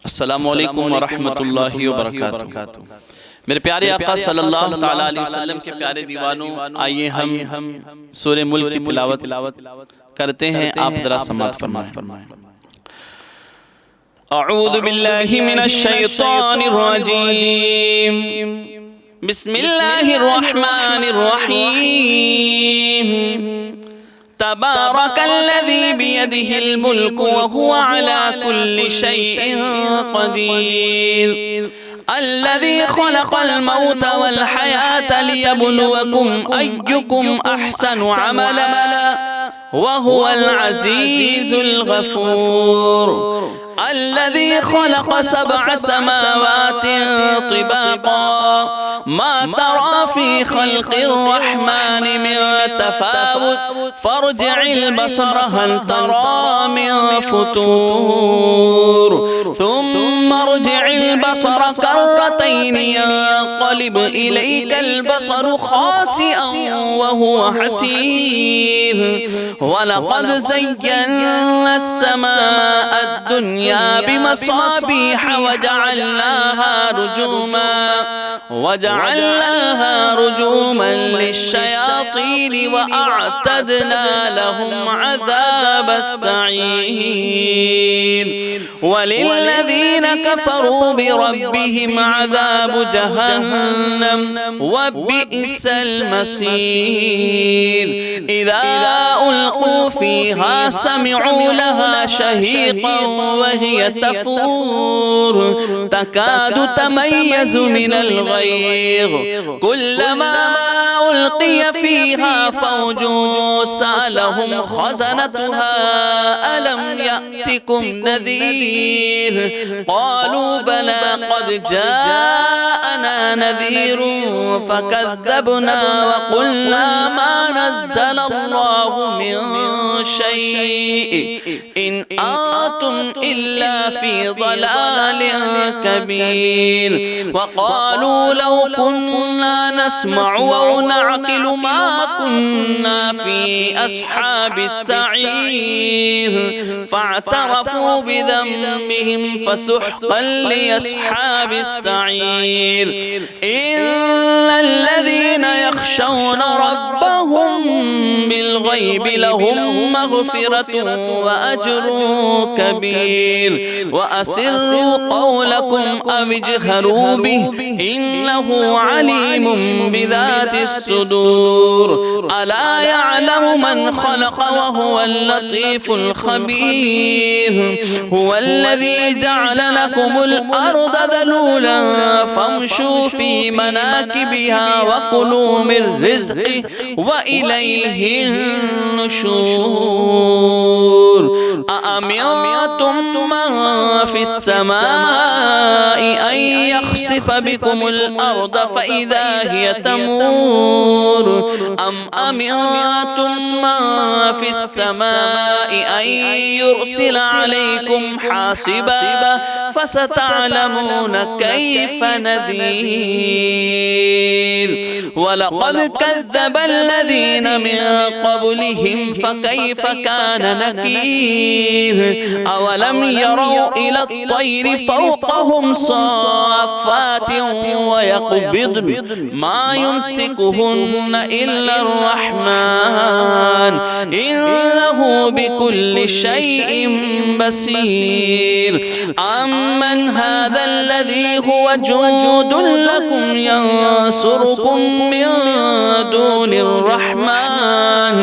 السلام علیکم ورحمۃ اللہ وبرکاتہ۔ میرے پیارے آقا صلی اللہ تعالیٰ علیہ وسلم کے پیارے دیوانوں، آئیے ہم سورہ ملک کی تلاوت کرتے ہیں، آپ ذرا سماعت فرمائیں۔ اعوذ باللہ من الشیطان الرجیم، بسم اللہ الرحمن الرحیم۔ تبارک الذی بیدہ الملک وہو علی کل شیء قدیر، الذی خلق الموت والحیاة لیبلوکم ایکم احسن عملا وہو العزیز الغفور، الذی خلق سبع سماوات طباقا ما ترى في خلق الرحمن من تفاوت فارجع البصر هل ترى من فطور ثم ارجع البصر كرتين ينقلب إليك البصر خاسئا وهو حسير، ولقد زينا السماء الدنيا بمصابيح وجعلناها رجوما للشياطين وأعتدنا لهم عذاب السعير، وللذين كفروا بربهم عذاب جهنم وبئس المصير، إذا ألقوا فيها سمعوا لها شهيقا وهي تفور تكاد تميز من الغيظ، كلما ألقي فيها فوج سألهم خزنتها ألم يأتكم نذير، قالوا بلى قد جاءنا نذير فكذبنا وقلنا ما نزل الله من شيء إن أنتم إلا في ضلال كبير، وقالوا لو كنا نسمع أو نعقل ما كنا في أصحاب السعير، فاعترفوا بذنبهم فسحقا لأصحاب السعير، إن الذين يخشون ربهم بالغيب لهم مغفرة وأجر كبير، وأسروا قولكم أو اجهروا به إنه عليم بذات الصدور، ألا يعلم من خلق وهو اللطيف الخبير، هو الذي جعل لكم الأرض ذلولا فامشوا في مناكبها وكلوا من رزقه وإليه النشور، أأمنتم من في السماء أن يخسف بكم الأرض فإذا هي تمور، أم أمنتم من في السماء أن يرسل عليكم حاصبا فستعلمون كيف نذير، ولقد كذب الذين من قبلهم فكيف كان نكير، أولم يروا إلى الطير فوقهم صافات ويقبضن ما يمسكهن إلا الرحمن إنه بكل شيء بصير، أمن هذا الذي هو جند لكم ينصركم من دون الرحمن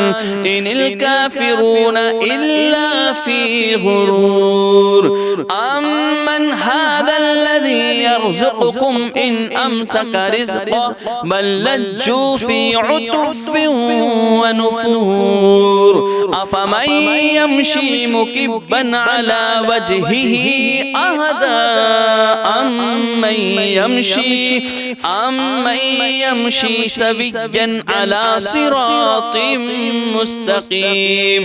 إن الكافرون إلا في غرور، أمن هذا الذي يرزقكم إن أمسك رزقه بل لجوا في عتف ونفور، أفمن يمشي مكبا على وجهه أهدى أمن يمشي سويا على صراط مستقيم،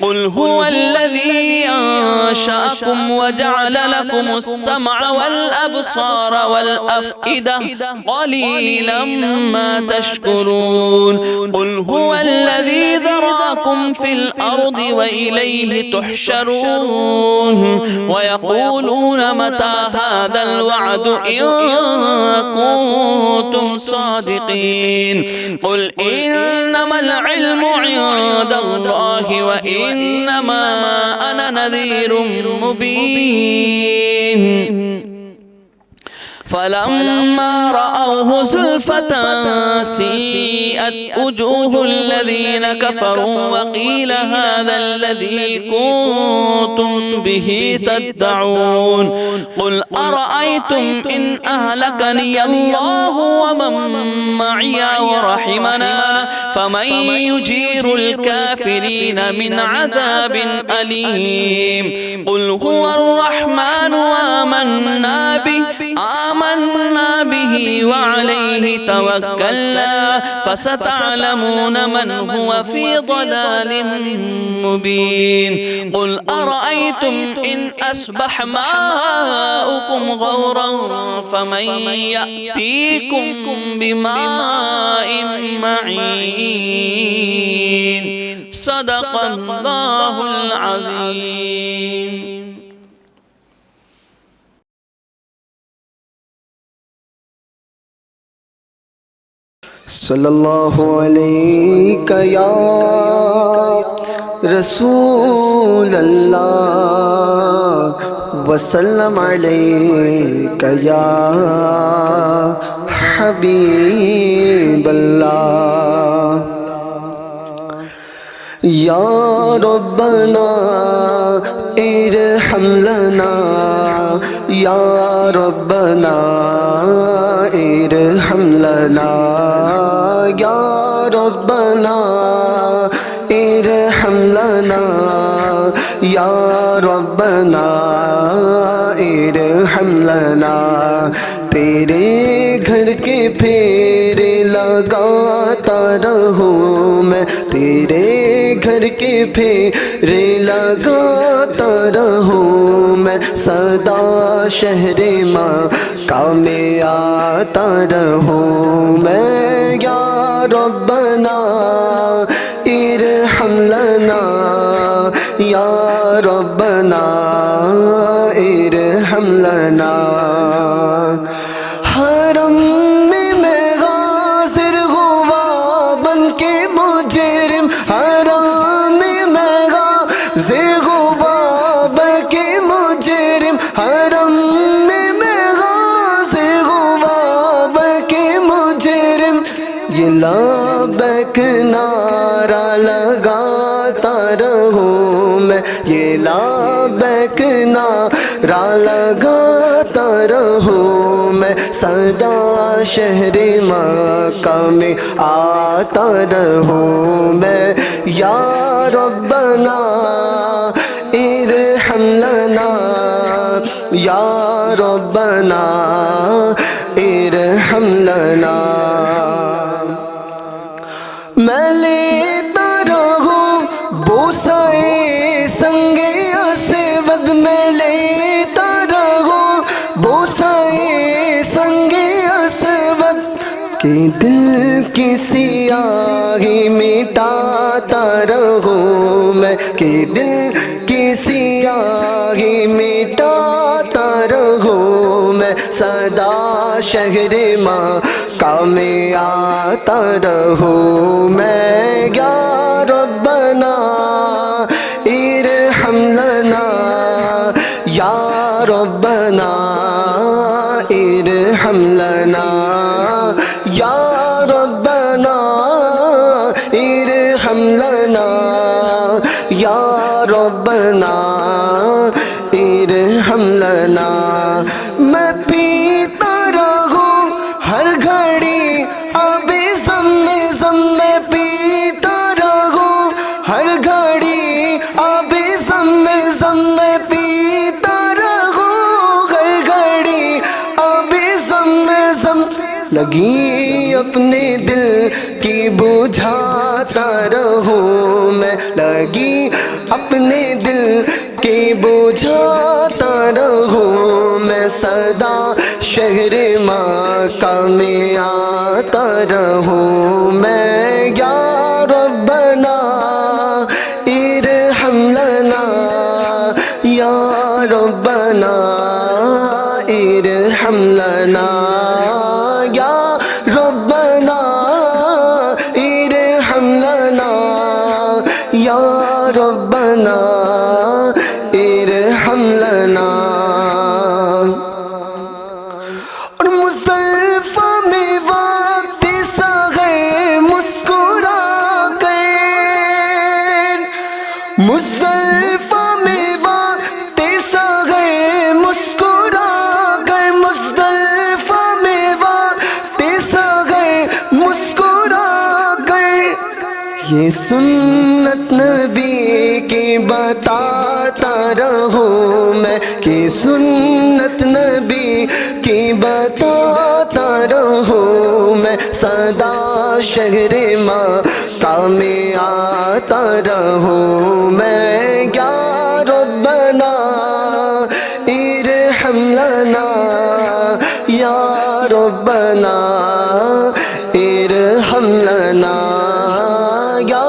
قل هو الذي أنشأكم وجعل لكم السمع والأبصار الأبصار والأفئدة قليلا ما تشكرون قل هو الذي ذرأكم في الأرض وإليه تحشرون ويقولون متى هذا الوعد إن كنتم صادقين قل إنما العلم عند الله وإنما أنا نذير مبين فلما رأوه زلفة سيئت وجوه الذين كفروا وقيل هذا الذي كنتم به تدعون قل أرأيتم إن أهلكني الله ومن معي ورحمنا فمن يجير الكافرين من عذاب أليم قل هو الرحمن آمنا به وعليه توكلنا فستعلمون من هو في ضلال مبين قل أرأيتم إن أصبح ماؤكم غورا فمن يأتيكم بماء معين صدق الله العظيم. صلی اللہ علیک یا رسول اللہ وسلم علیک یا حبیب اللہ یا ربنا ارحم لنا یا ربنا ارحم لنا یا ربنا ارحم لنا یا ربنا ارحم لنا تیرے گھر کے پھیرے لگاتا رہوں میں تیرے گھر کے پھیرے لگاتا رہوں میں صدا شہر مکہ میں آتا رہوں میں یا ربنا ارحم لنا یا ربنا ارحم لنا حرم میں غازر ہوا بن کے مجرم حرم میں غازر ہوا بن کے مجرم حرم میں غازر ہوا بن کے مجرم یہ لبیک نعرہ لگاتا رہوں میں یہ لبیک نعرہ لگاتا رہوں میں صدا شہر مکہ میں آتا رہوں میں یا ربنا ارحم لنا یا ربنا ارحم لنا میں لیتا رہوں بوسائے سنگ اسود میں لیتا رہوں بوسائے سنگ اسود کہ دل کی سیاہی مٹاتا رہوں میں کہ دل کی سیاہی مٹاتا رہوں میں صدا شہر مکہ میں آتا رہوں میں یا ربنا ارحم لنا یا ربنا ارحم لنا یا ربنا ارحم لنا یا ربنا ارحم لنا میں پیتا رہوں ہر گھڑی آب زم میں پیتا رہوں ہر گھڑی آب زم میں پیتا رہوں ہر گھڑی آب زم لگی اپنے دل کی بجھاتا رہوں میں لگی اپنے دل کی بجھاتا رہوں میں صدا شہر مکہ میں آتا رہوں میں، یا ربنا ارحم لنا، یا ربنا ارحم لنا، یا ربنا ارحم لنا، یا ربنا ارحم لنا۔ اور مصطفیٰ میں وقت ساغر مسکرا کر، مصطفیٰ میں وقت ساغر مسکرا کر، مصطفیٰ میں وقت ساغر مسکرا کر، یہ سنت نبی کی بتاتا رہوں میں، کہ سنت نبی کی بتاتا رہوں میں، سدا شہر مکہ میں آتا رہوں میں، یا ربنا ارحم لنا، یا ربنا ارحم لنا، یا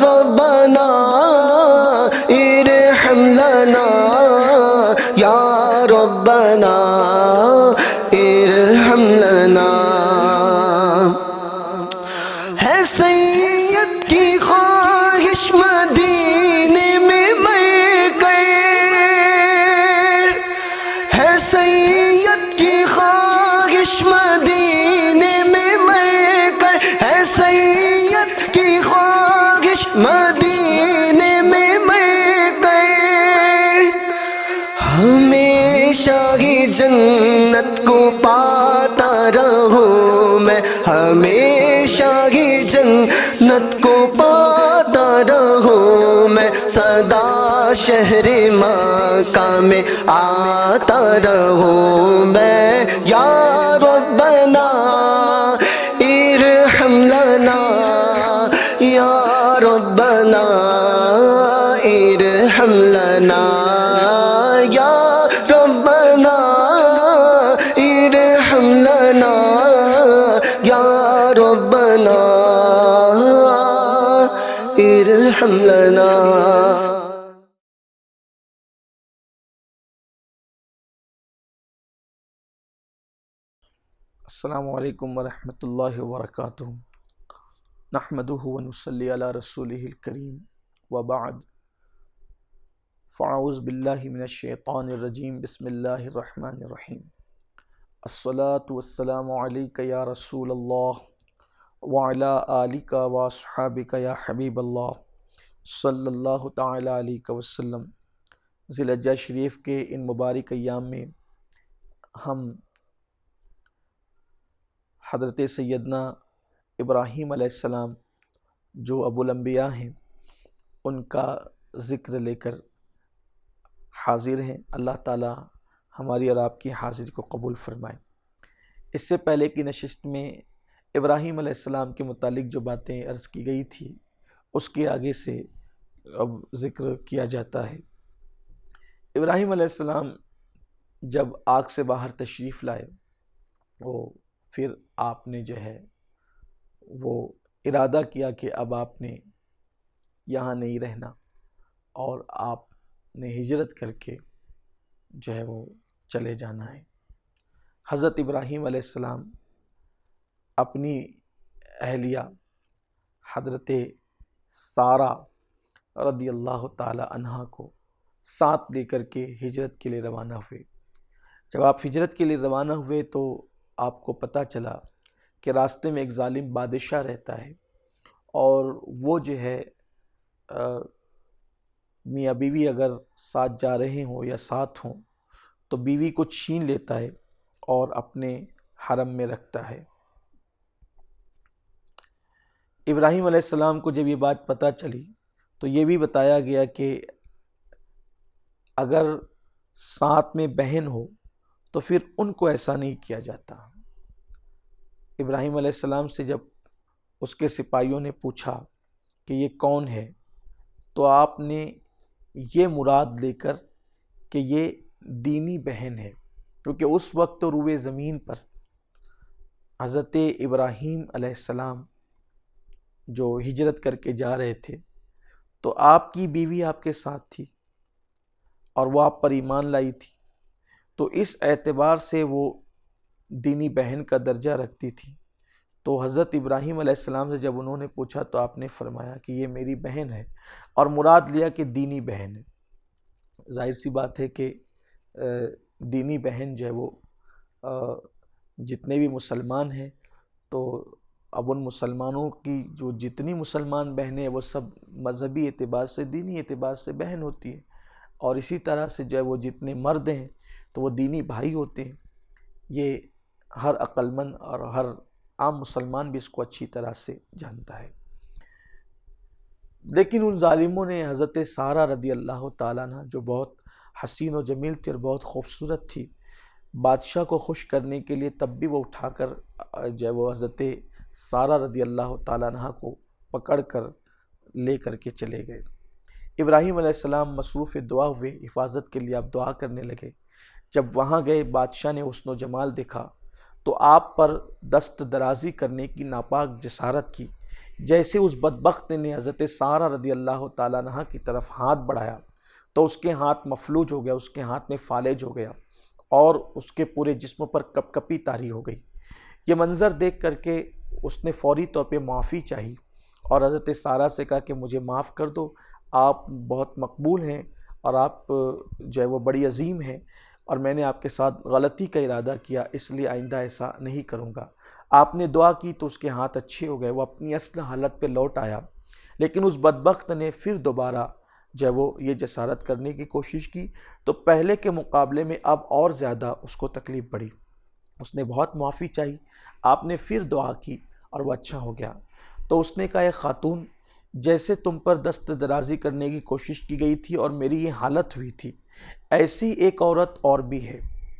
ربنا ارحم لنا، یا ربنا ارحم لنا۔ ہے سید کی خواہش مدینے میں مر کر، ہے سید کی خواہش مدینے میں مر کر، ہے سید کی خواہش مدینے میں مر کر، ہمیشہ ہی جنت کو پاتا رہوں میں، ہمیشہ ہی جنت کو پاتا رہوں میں، سدا شہر مکہ میں آتا رہوں میں، یا ربنا ارحم لنا، یا ربنا ارحم لنا، یا ربنا ارحم لنا، یا ربنا ارحم لنا۔ السلام علیکم ورحمۃ اللہ وبرکاتہ، نحمدہ ونصلی علی رسولہ الکریم، وبعد، فاعوذ باللہ من الشیطان الرجیم، بسم اللہ الرحمن الرحیم، الصلاۃ والسلام علیک یا رسول اللہ، وعلی آلک واصحابک یا حبیب اللہ، صلی اللہ تعالی علیہ وسلم۔ ذی الحجہ شریف کے ان مبارک ایام میں ہم حضرت سیدنا ابراہیم علیہ السلام جو ابو الانبیاء ہیں، ان کا ذکر لے کر حاضر ہیں۔ اللہ تعالی ہماری اور آپ کی حاضری کو قبول فرمائے۔ اس سے پہلے کی نشست میں ابراہیم علیہ السلام کے متعلق جو باتیں عرض کی گئی تھی، اس کے آگے سے اب ذکر کیا جاتا ہے۔ ابراہیم علیہ السلام جب آگ سے باہر تشریف لائے، وہ پھر آپ نے جو ہے وہ ارادہ کیا کہ اب آپ نے یہاں نہیں رہنا، اور آپ نے ہجرت کر کے جو ہے وہ چلے جانا ہے۔ حضرت ابراہیم علیہ السلام اپنی اہلیہ حضرت سارہ رضی اللہ تعالی عنہا کو ساتھ لے کر کے ہجرت کے لیے روانہ ہوئے۔ جب آپ ہجرت کے لیے روانہ ہوئے تو آپ کو پتہ چلا کہ راستے میں ایک ظالم بادشاہ رہتا ہے، اور وہ جو ہے میاں بیوی اگر ساتھ جا رہے ہوں یا ساتھ ہوں تو بیوی کو چھین لیتا ہے اور اپنے حرم میں رکھتا ہے۔ ابراہیم علیہ السلام کو جب یہ بات پتہ چلی تو یہ بھی بتایا گیا کہ اگر ساتھ میں بہن ہو تو پھر ان کو ایسا نہیں کیا جاتا۔ ابراہیم علیہ السلام سے جب اس کے سپاہیوں نے پوچھا کہ یہ کون ہے، تو آپ نے یہ مراد لے کر کہ یہ دینی بہن ہے، کیونکہ اس وقت تو روئے زمین پر حضرت ابراہیم علیہ السلام جو ہجرت کر کے جا رہے تھے تو آپ کی بیوی آپ کے ساتھ تھی اور وہ آپ پر ایمان لائی تھی، تو اس اعتبار سے وہ دینی بہن کا درجہ رکھتی تھی۔ تو حضرت ابراہیم علیہ السلام سے جب انہوں نے پوچھا تو آپ نے فرمایا کہ یہ میری بہن ہے، اور مراد لیا کہ دینی بہن ہے۔ ظاہر سی بات ہے کہ دینی بہن جو ہے وہ جتنے بھی مسلمان ہیں تو اب ان مسلمانوں کی جو جتنی مسلمان بہنیں ہیں وہ سب مذہبی اعتبار سے دینی اعتبار سے بہن ہوتی ہیں، اور اسی طرح سے جو ہے وہ جتنے مرد ہیں تو وہ دینی بھائی ہوتے ہیں۔ یہ ہر عقل مند اور ہر عام مسلمان بھی اس کو اچھی طرح سے جانتا ہے۔ لیکن ان ظالموں نے حضرت سارہ رضی اللہ تعالیٰ عنہ جو بہت حسین و جمیل تھی اور بہت خوبصورت تھی، بادشاہ کو خوش کرنے کے لیے تب بھی وہ اٹھا کر جو ہے وہ حضرت سارہ رضی اللہ تعالیٰ عنہ کو پکڑ کر لے کر کے چلے گئے۔ ابراہیم علیہ السلام مصروف دعا ہوئے، حفاظت کے لیے آپ دعا کرنے لگے۔ جب وہاں گئے بادشاہ نے حسن و جمال دیکھا تو آپ پر دست درازی کرنے کی ناپاک جسارت کی۔ جیسے اس بدبخت نے حضرت سارہ رضی اللہ تعالیٰ عنہ کی طرف ہاتھ بڑھایا تو اس کے ہاتھ مفلوج ہو گیا، اس کے ہاتھ میں فالج ہو گیا اور اس کے پورے جسم پر کپ کپی طاری ہو گئی۔ یہ منظر دیکھ کر کے اس نے فوری طور پہ معافی چاہی اور حضرت سارہ سے کہا کہ مجھے معاف کر دو، آپ بہت مقبول ہیں اور آپ جو ہے وہ بڑی عظیم ہیں، اور میں نے آپ کے ساتھ غلطی کا ارادہ کیا، اس لیے آئندہ ایسا نہیں کروں گا۔ آپ نے دعا کی تو اس کے ہاتھ اچھے ہو گئے، وہ اپنی اصل حالت پہ لوٹ آیا۔ لیکن اس بدبخت نے پھر دوبارہ جو ہے وہ یہ جسارت کرنے کی کوشش کی تو پہلے کے مقابلے میں اب اور زیادہ اس کو تکلیف بڑھی۔ اس نے بہت معافی چاہی، آپ نے پھر دعا کی اور وہ اچھا ہو گیا۔ تو اس نے کہا اے خاتون، جیسے تم پر دست درازی کرنے کی کوشش کی گئی تھی اور میری یہ حالت ہوئی تھی، ایسی ایک عورت اور بھی ہے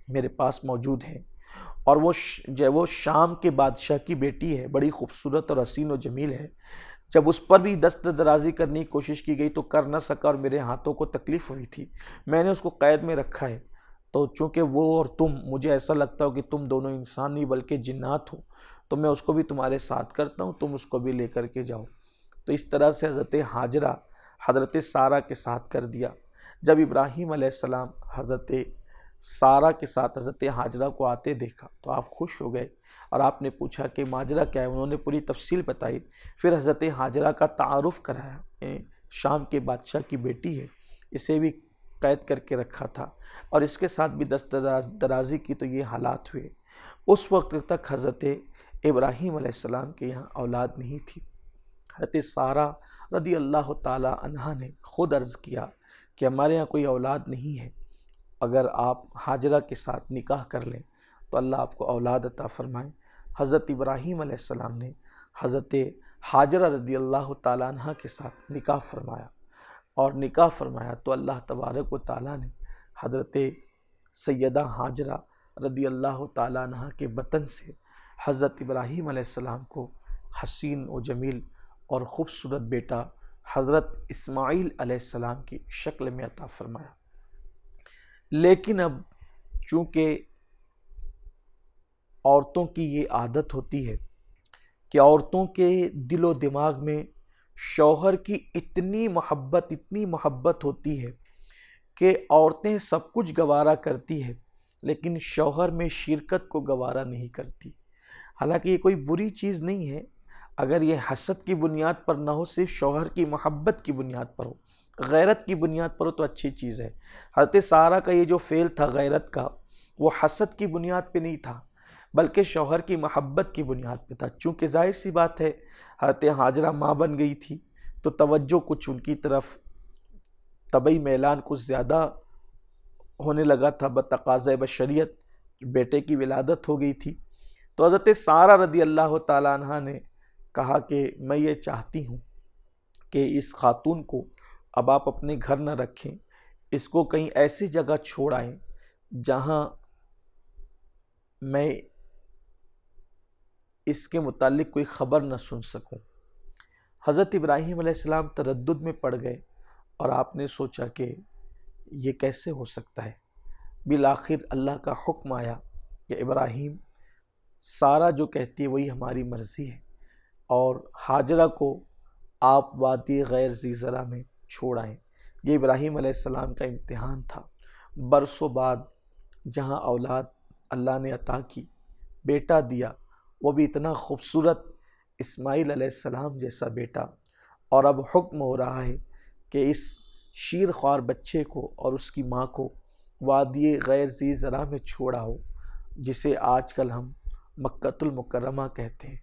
میرے پاس موجود ہے، اور وہ جو ہے وہ شام کے بادشاہ کی بیٹی ہے، بڑی خوبصورت اور حسین و جمیل ہے۔ جب اس پر بھی دست درازی کرنے کی کوشش کی گئی تو کر نہ سکا اور میرے ہاتھوں کو تکلیف ہوئی تھی، میں نے اس کو قید میں رکھا ہے۔ تو چونکہ وہ اور تم، مجھے ایسا لگتا ہو کہ تم دونوں انسان نہیں بلکہ جنات ہو، تو میں اس کو بھی تمہارے ساتھ کرتا ہوں، تم اس کو بھی لے کر کے جاؤ۔ تو اس طرح سے حضرت ہاجرہ حضرت سارہ کے ساتھ کر دیا۔ جب ابراہیم علیہ السلام حضرت سارہ کے ساتھ حضرت ہاجرہ کو آتے دیکھا تو آپ خوش ہو گئے اور آپ نے پوچھا کہ ماجرہ کیا ہے، انہوں نے پوری تفصیل بتائی۔ پھر حضرت ہاجرہ کا تعارف کرایا، شام کے بادشاہ کی بیٹی ہے، اسے بھی قید کر کے رکھا تھا اور اس کے ساتھ بھی دست درازی کی تو یہ حالات ہوئے۔ اس وقت تک حضرت ابراہیم علیہ السلام کے یہاں اولاد نہیں تھی۔ حضرت سارہ رضی اللہ تعالی عنہا نے خود عرض کیا کہ ہمارے یہاں کوئی اولاد نہیں ہے، اگر آپ ہاجرہ کے ساتھ نکاح کر لیں تو اللہ آپ کو اولاد عطا فرمائیں۔ حضرت ابراہیم علیہ السلام نے حضرت ہاجرہ رضی اللہ تعالیٰ عنہ کے ساتھ نکاح فرمایا، اور نکاح فرمایا تو اللہ تبارک و تعالیٰ نے حضرت سیدہ ہاجرہ رضی اللہ تعالیٰ عنہ کے بطن سے حضرت ابراہیم علیہ السلام کو حسین و جمیل اور خوبصورت بیٹا حضرت اسماعیل علیہ السلام کی شکل میں عطا فرمایا۔ لیکن اب چونکہ عورتوں کی یہ عادت ہوتی ہے کہ عورتوں کے دل و دماغ میں شوہر کی اتنی محبت ہوتی ہے کہ عورتیں سب کچھ گوارا کرتی ہے لیکن شوہر میں شرکت کو گوارا نہیں کرتی۔ حالانکہ یہ کوئی بری چیز نہیں ہے، اگر یہ حسد کی بنیاد پر نہ ہو، صرف شوہر کی محبت کی بنیاد پر ہو، غیرت کی بنیاد پر ہو تو اچھی چیز ہے۔ حضرت سارہ کا یہ جو فعل تھا غیرت کا، وہ حسد کی بنیاد پہ نہیں تھا بلکہ شوہر کی محبت کی بنیاد پہ تھا۔ چونکہ ظاہر سی بات ہے حضرت ہاجرہ ماں بن گئی تھی تو توجہ کچھ ان کی طرف طبعی میلان کچھ زیادہ ہونے لگا تھا، بتقاضۂ بشریت بیٹے کی ولادت ہو گئی تھی۔ تو حضرت سارہ رضی اللہ تعالیٰ عنہ نے کہا کہ میں یہ چاہتی ہوں کہ اس خاتون کو اب آپ اپنے گھر نہ رکھیں، اس کو کہیں ایسی جگہ چھوڑ آئیں جہاں میں اس کے متعلق کوئی خبر نہ سن سکوں۔ حضرت ابراہیم علیہ السلام تردد میں پڑ گئے اور آپ نے سوچا کہ یہ کیسے ہو سکتا ہے۔ بالآخر اللہ کا حکم آیا کہ ابراہیم سارا جو کہتی ہے وہی ہماری مرضی ہے، اور ہاجرہ کو آپ وادی غیر ذی زرع میں چھوڑ آئیں۔ یہ ابراہیم علیہ السلام کا امتحان تھا۔ برسوں بعد جہاں اولاد اللہ نے عطا کی، بیٹا دیا، وہ بھی اتنا خوبصورت اسماعیل علیہ السلام جیسا بیٹا، اور اب حکم ہو رہا ہے کہ اس شیر خوار بچے کو اور اس کی ماں کو وادی غیر ذی زرع میں چھوڑا ہو، جسے آج کل ہم مکۃ المکرمہ کہتے ہیں۔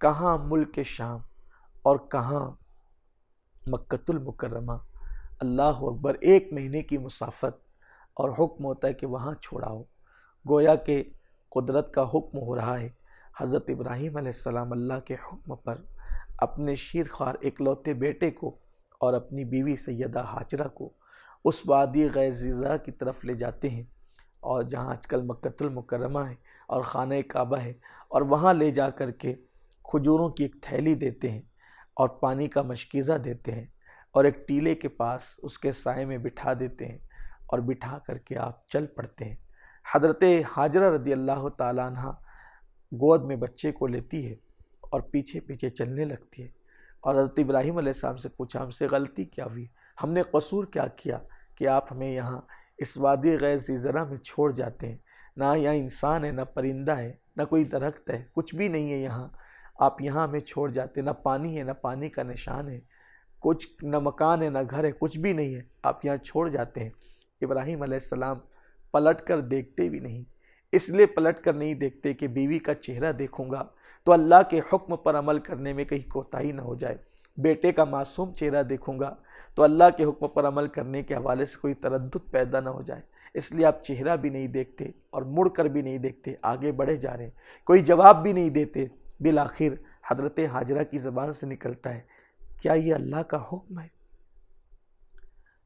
کہاں ملک شام اور کہاں مکۃ المکرمہ، اللہ اکبر، 1 مہینے کی مسافت، اور حکم ہوتا ہے کہ وہاں چھوڑا ہو۔ گویا کہ قدرت کا حکم ہو رہا ہے۔ حضرت ابراہیم علیہ السلام اللہ کے حکم پر اپنے شیر خوار اکلوتے بیٹے کو اور اپنی بیوی سیدہ ہاجرہ کو اس وادی غیر ذی زرع کی طرف لے جاتے ہیں، اور جہاں آج کل مکۃ المکرمہ ہے اور خانہ کعبہ ہے، اور وہاں لے جا کر کے کھجوروں کی ایک تھیلی دیتے ہیں اور پانی کا مشکیزہ دیتے ہیں، اور ایک ٹیلے کے پاس اس کے سائے میں بٹھا دیتے ہیں، اور بٹھا کر کے آپ چل پڑتے ہیں۔ حضرت ہاجرہ رضی اللہ تعالیٰ عنہ گود میں بچے کو لیتی ہے اور پیچھے پیچھے چلنے لگتی ہے، اور حضرت ابراہیم علیہ السلام سے پوچھا، ہم سے غلطی کیا ہوئی، ہم نے قصور کیا کیا کہ آپ ہمیں یہاں اس وادی غیر ذی زرع میں چھوڑ جاتے ہیں؟ نہ یہاں انسان ہے، نہ پرندہ ہے، نہ کوئی درخت ہے، کچھ بھی نہیں ہے یہاں، آپ یہاں ہمیں چھوڑ جاتے ہیں، نہ پانی ہے، نہ پانی کا نشان ہے، کچھ نہ مکان ہے، نہ گھر ہے، کچھ بھی نہیں ہے، آپ یہاں چھوڑ جاتے ہیں۔ ابراہیم علیہ السلام پلٹ کر دیکھتے بھی نہیں، اس لیے پلٹ کر نہیں دیکھتے کہ بیوی کا چہرہ دیکھوں گا تو اللہ کے حکم پر عمل کرنے میں کہیں کوتاہی نہ ہو جائے، بیٹے کا معصوم چہرہ دیکھوں گا تو اللہ کے حکم پر عمل کرنے کے حوالے سے کوئی تردد پیدا نہ ہو جائے، اس لیے آپ چہرہ بھی نہیں دیکھتے اور مڑ کر بھی نہیں دیکھتے، آگے بڑھے جا رہے ہیں، کوئی جواب بھی نہیں دیتے۔ بالآخر حضرت ہاجرہ کی زبان سے نکلتا ہے، کیا یہ اللہ کا حکم ہے؟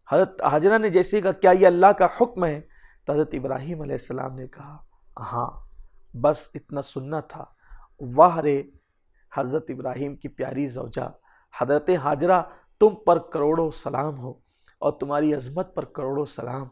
حضرت ہاجرہ نے جیسے کہا کیا یہ اللہ کا حکم ہے، تو حضرت ابراہیم علیہ السلام نے کہا ہاں، بس اتنا سننا تھا۔ واہ رے حضرت ابراہیم کی پیاری زوجہ حضرت ہاجرہ، تم پر کروڑوں سلام ہو، اور تمہاری عظمت پر کروڑوں سلام،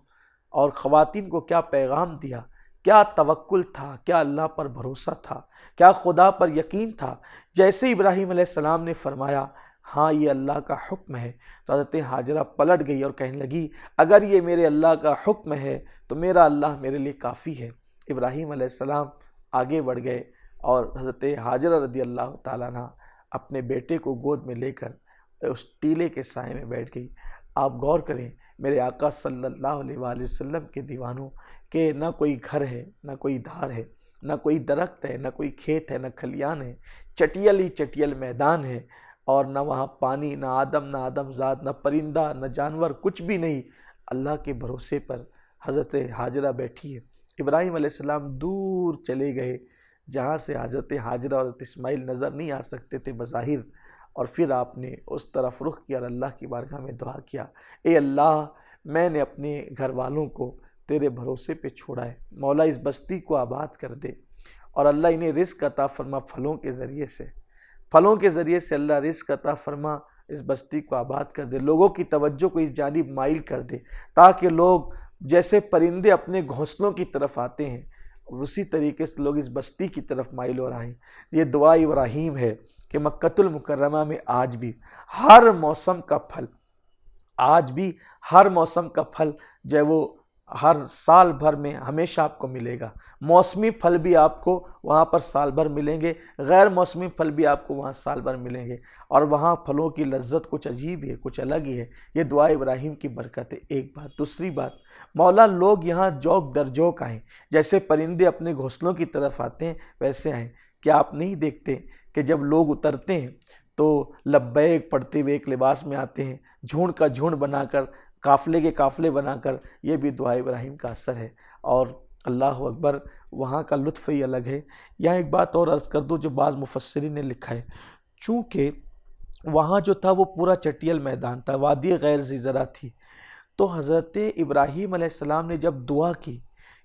اور خواتین کو کیا پیغام دیا، کیا توکل تھا، کیا اللہ پر بھروسہ تھا، کیا خدا پر یقین تھا۔ جیسے ابراہیم علیہ السلام نے فرمایا ہاں یہ اللہ کا حکم ہے، تو حضرت ہاجرہ پلٹ گئی اور کہنے لگی اگر یہ میرے اللہ کا حکم ہے تو میرا اللہ میرے لیے کافی ہے۔ ابراہیم علیہ السلام آگے بڑھ گئے، اور حضرت ہاجرہ رضی اللہ تعالیٰ عنہ اپنے بیٹے کو گود میں لے کر اس ٹیلے کے سائے میں بیٹھ گئی۔ آپ غور کریں میرے آقا صلی اللہ علیہ وآلہ وسلم کے دیوانوں، کہ نہ کوئی گھر ہے، نہ کوئی دھار ہے، نہ کوئی درخت ہے، نہ کوئی کھیت ہے، نہ کھلیان ہے، چٹیل ہی چٹیل میدان ہے، اور نہ وہاں پانی، نہ آدم ذات، نہ پرندہ، نہ جانور، کچھ بھی نہیں۔ اللہ کے بھروسے پر حضرت ہاجرہ بیٹھی ہے۔ ابراہیم علیہ السلام دور چلے گئے جہاں سے حضرت ہاجرہ اور حضرت اسماعیل نظر نہیں آ سکتے تھے بظاہر، اور پھر آپ نے اس طرف رخ کیا اور اللہ کی بارگاہ میں دعا کیا، اے اللہ میں نے اپنے گھر والوں کو تیرے بھروسے پہ چھوڑا ہے، مولا اس بستی کو آباد کر دے، اور اللہ انہیں رزق عطا فرما پھلوں کے ذریعے سے، پھلوں کے ذریعے سے اللہ رزق عطا فرما، اس بستی کو آباد کر دے، لوگوں کی توجہ کو اس جانب مائل کر دے، تاکہ لوگ جیسے پرندے اپنے گھونسلوں کی طرف آتے ہیں اسی طریقے سے لوگ اس بستی کی طرف مائل ہو رہے ہیں۔ یہ دعا ابراہیم ہے کہ مکۃ المکرمہ میں آج بھی ہر موسم کا پھل، آج بھی ہر موسم کا پھل جو ہے وہ ہر سال بھر میں ہمیشہ آپ کو ملے گا۔ موسمی پھل بھی آپ کو وہاں پر سال بھر ملیں گے، غیر موسمی پھل بھی آپ کو وہاں سال بھر ملیں گے، اور وہاں پھلوں کی لذت کچھ عجیب ہے، کچھ الگ ہی ہے۔ یہ دعا ابراہیم کی برکت ہے، ایک بات۔ دوسری بات، مولا لوگ یہاں جوک در جوک آئیں، جیسے پرندے اپنے گھونسلوں کی طرف آتے ہیں ویسے آئیں۔ کیا آپ نہیں دیکھتے کہ جب لوگ اترتے ہیں تو لبیک پڑھتے ہوئے ایک لباس میں آتے ہیں، جھنڈ کا جھنڈ بنا کر، قافلے کے قافلے بنا کر؟ یہ بھی دعا ابراہیم کا اثر ہے، اور اللہ اکبر، وہاں کا لطف ہی الگ ہے۔ یہاں ایک بات اور عرض کر دوں جو بعض مفسرین نے لکھا ہے، چونکہ وہاں جو تھا وہ پورا چٹیل میدان تھا، وادی غیر ذی زرع تھی، تو حضرت ابراہیم علیہ السلام نے جب دعا کی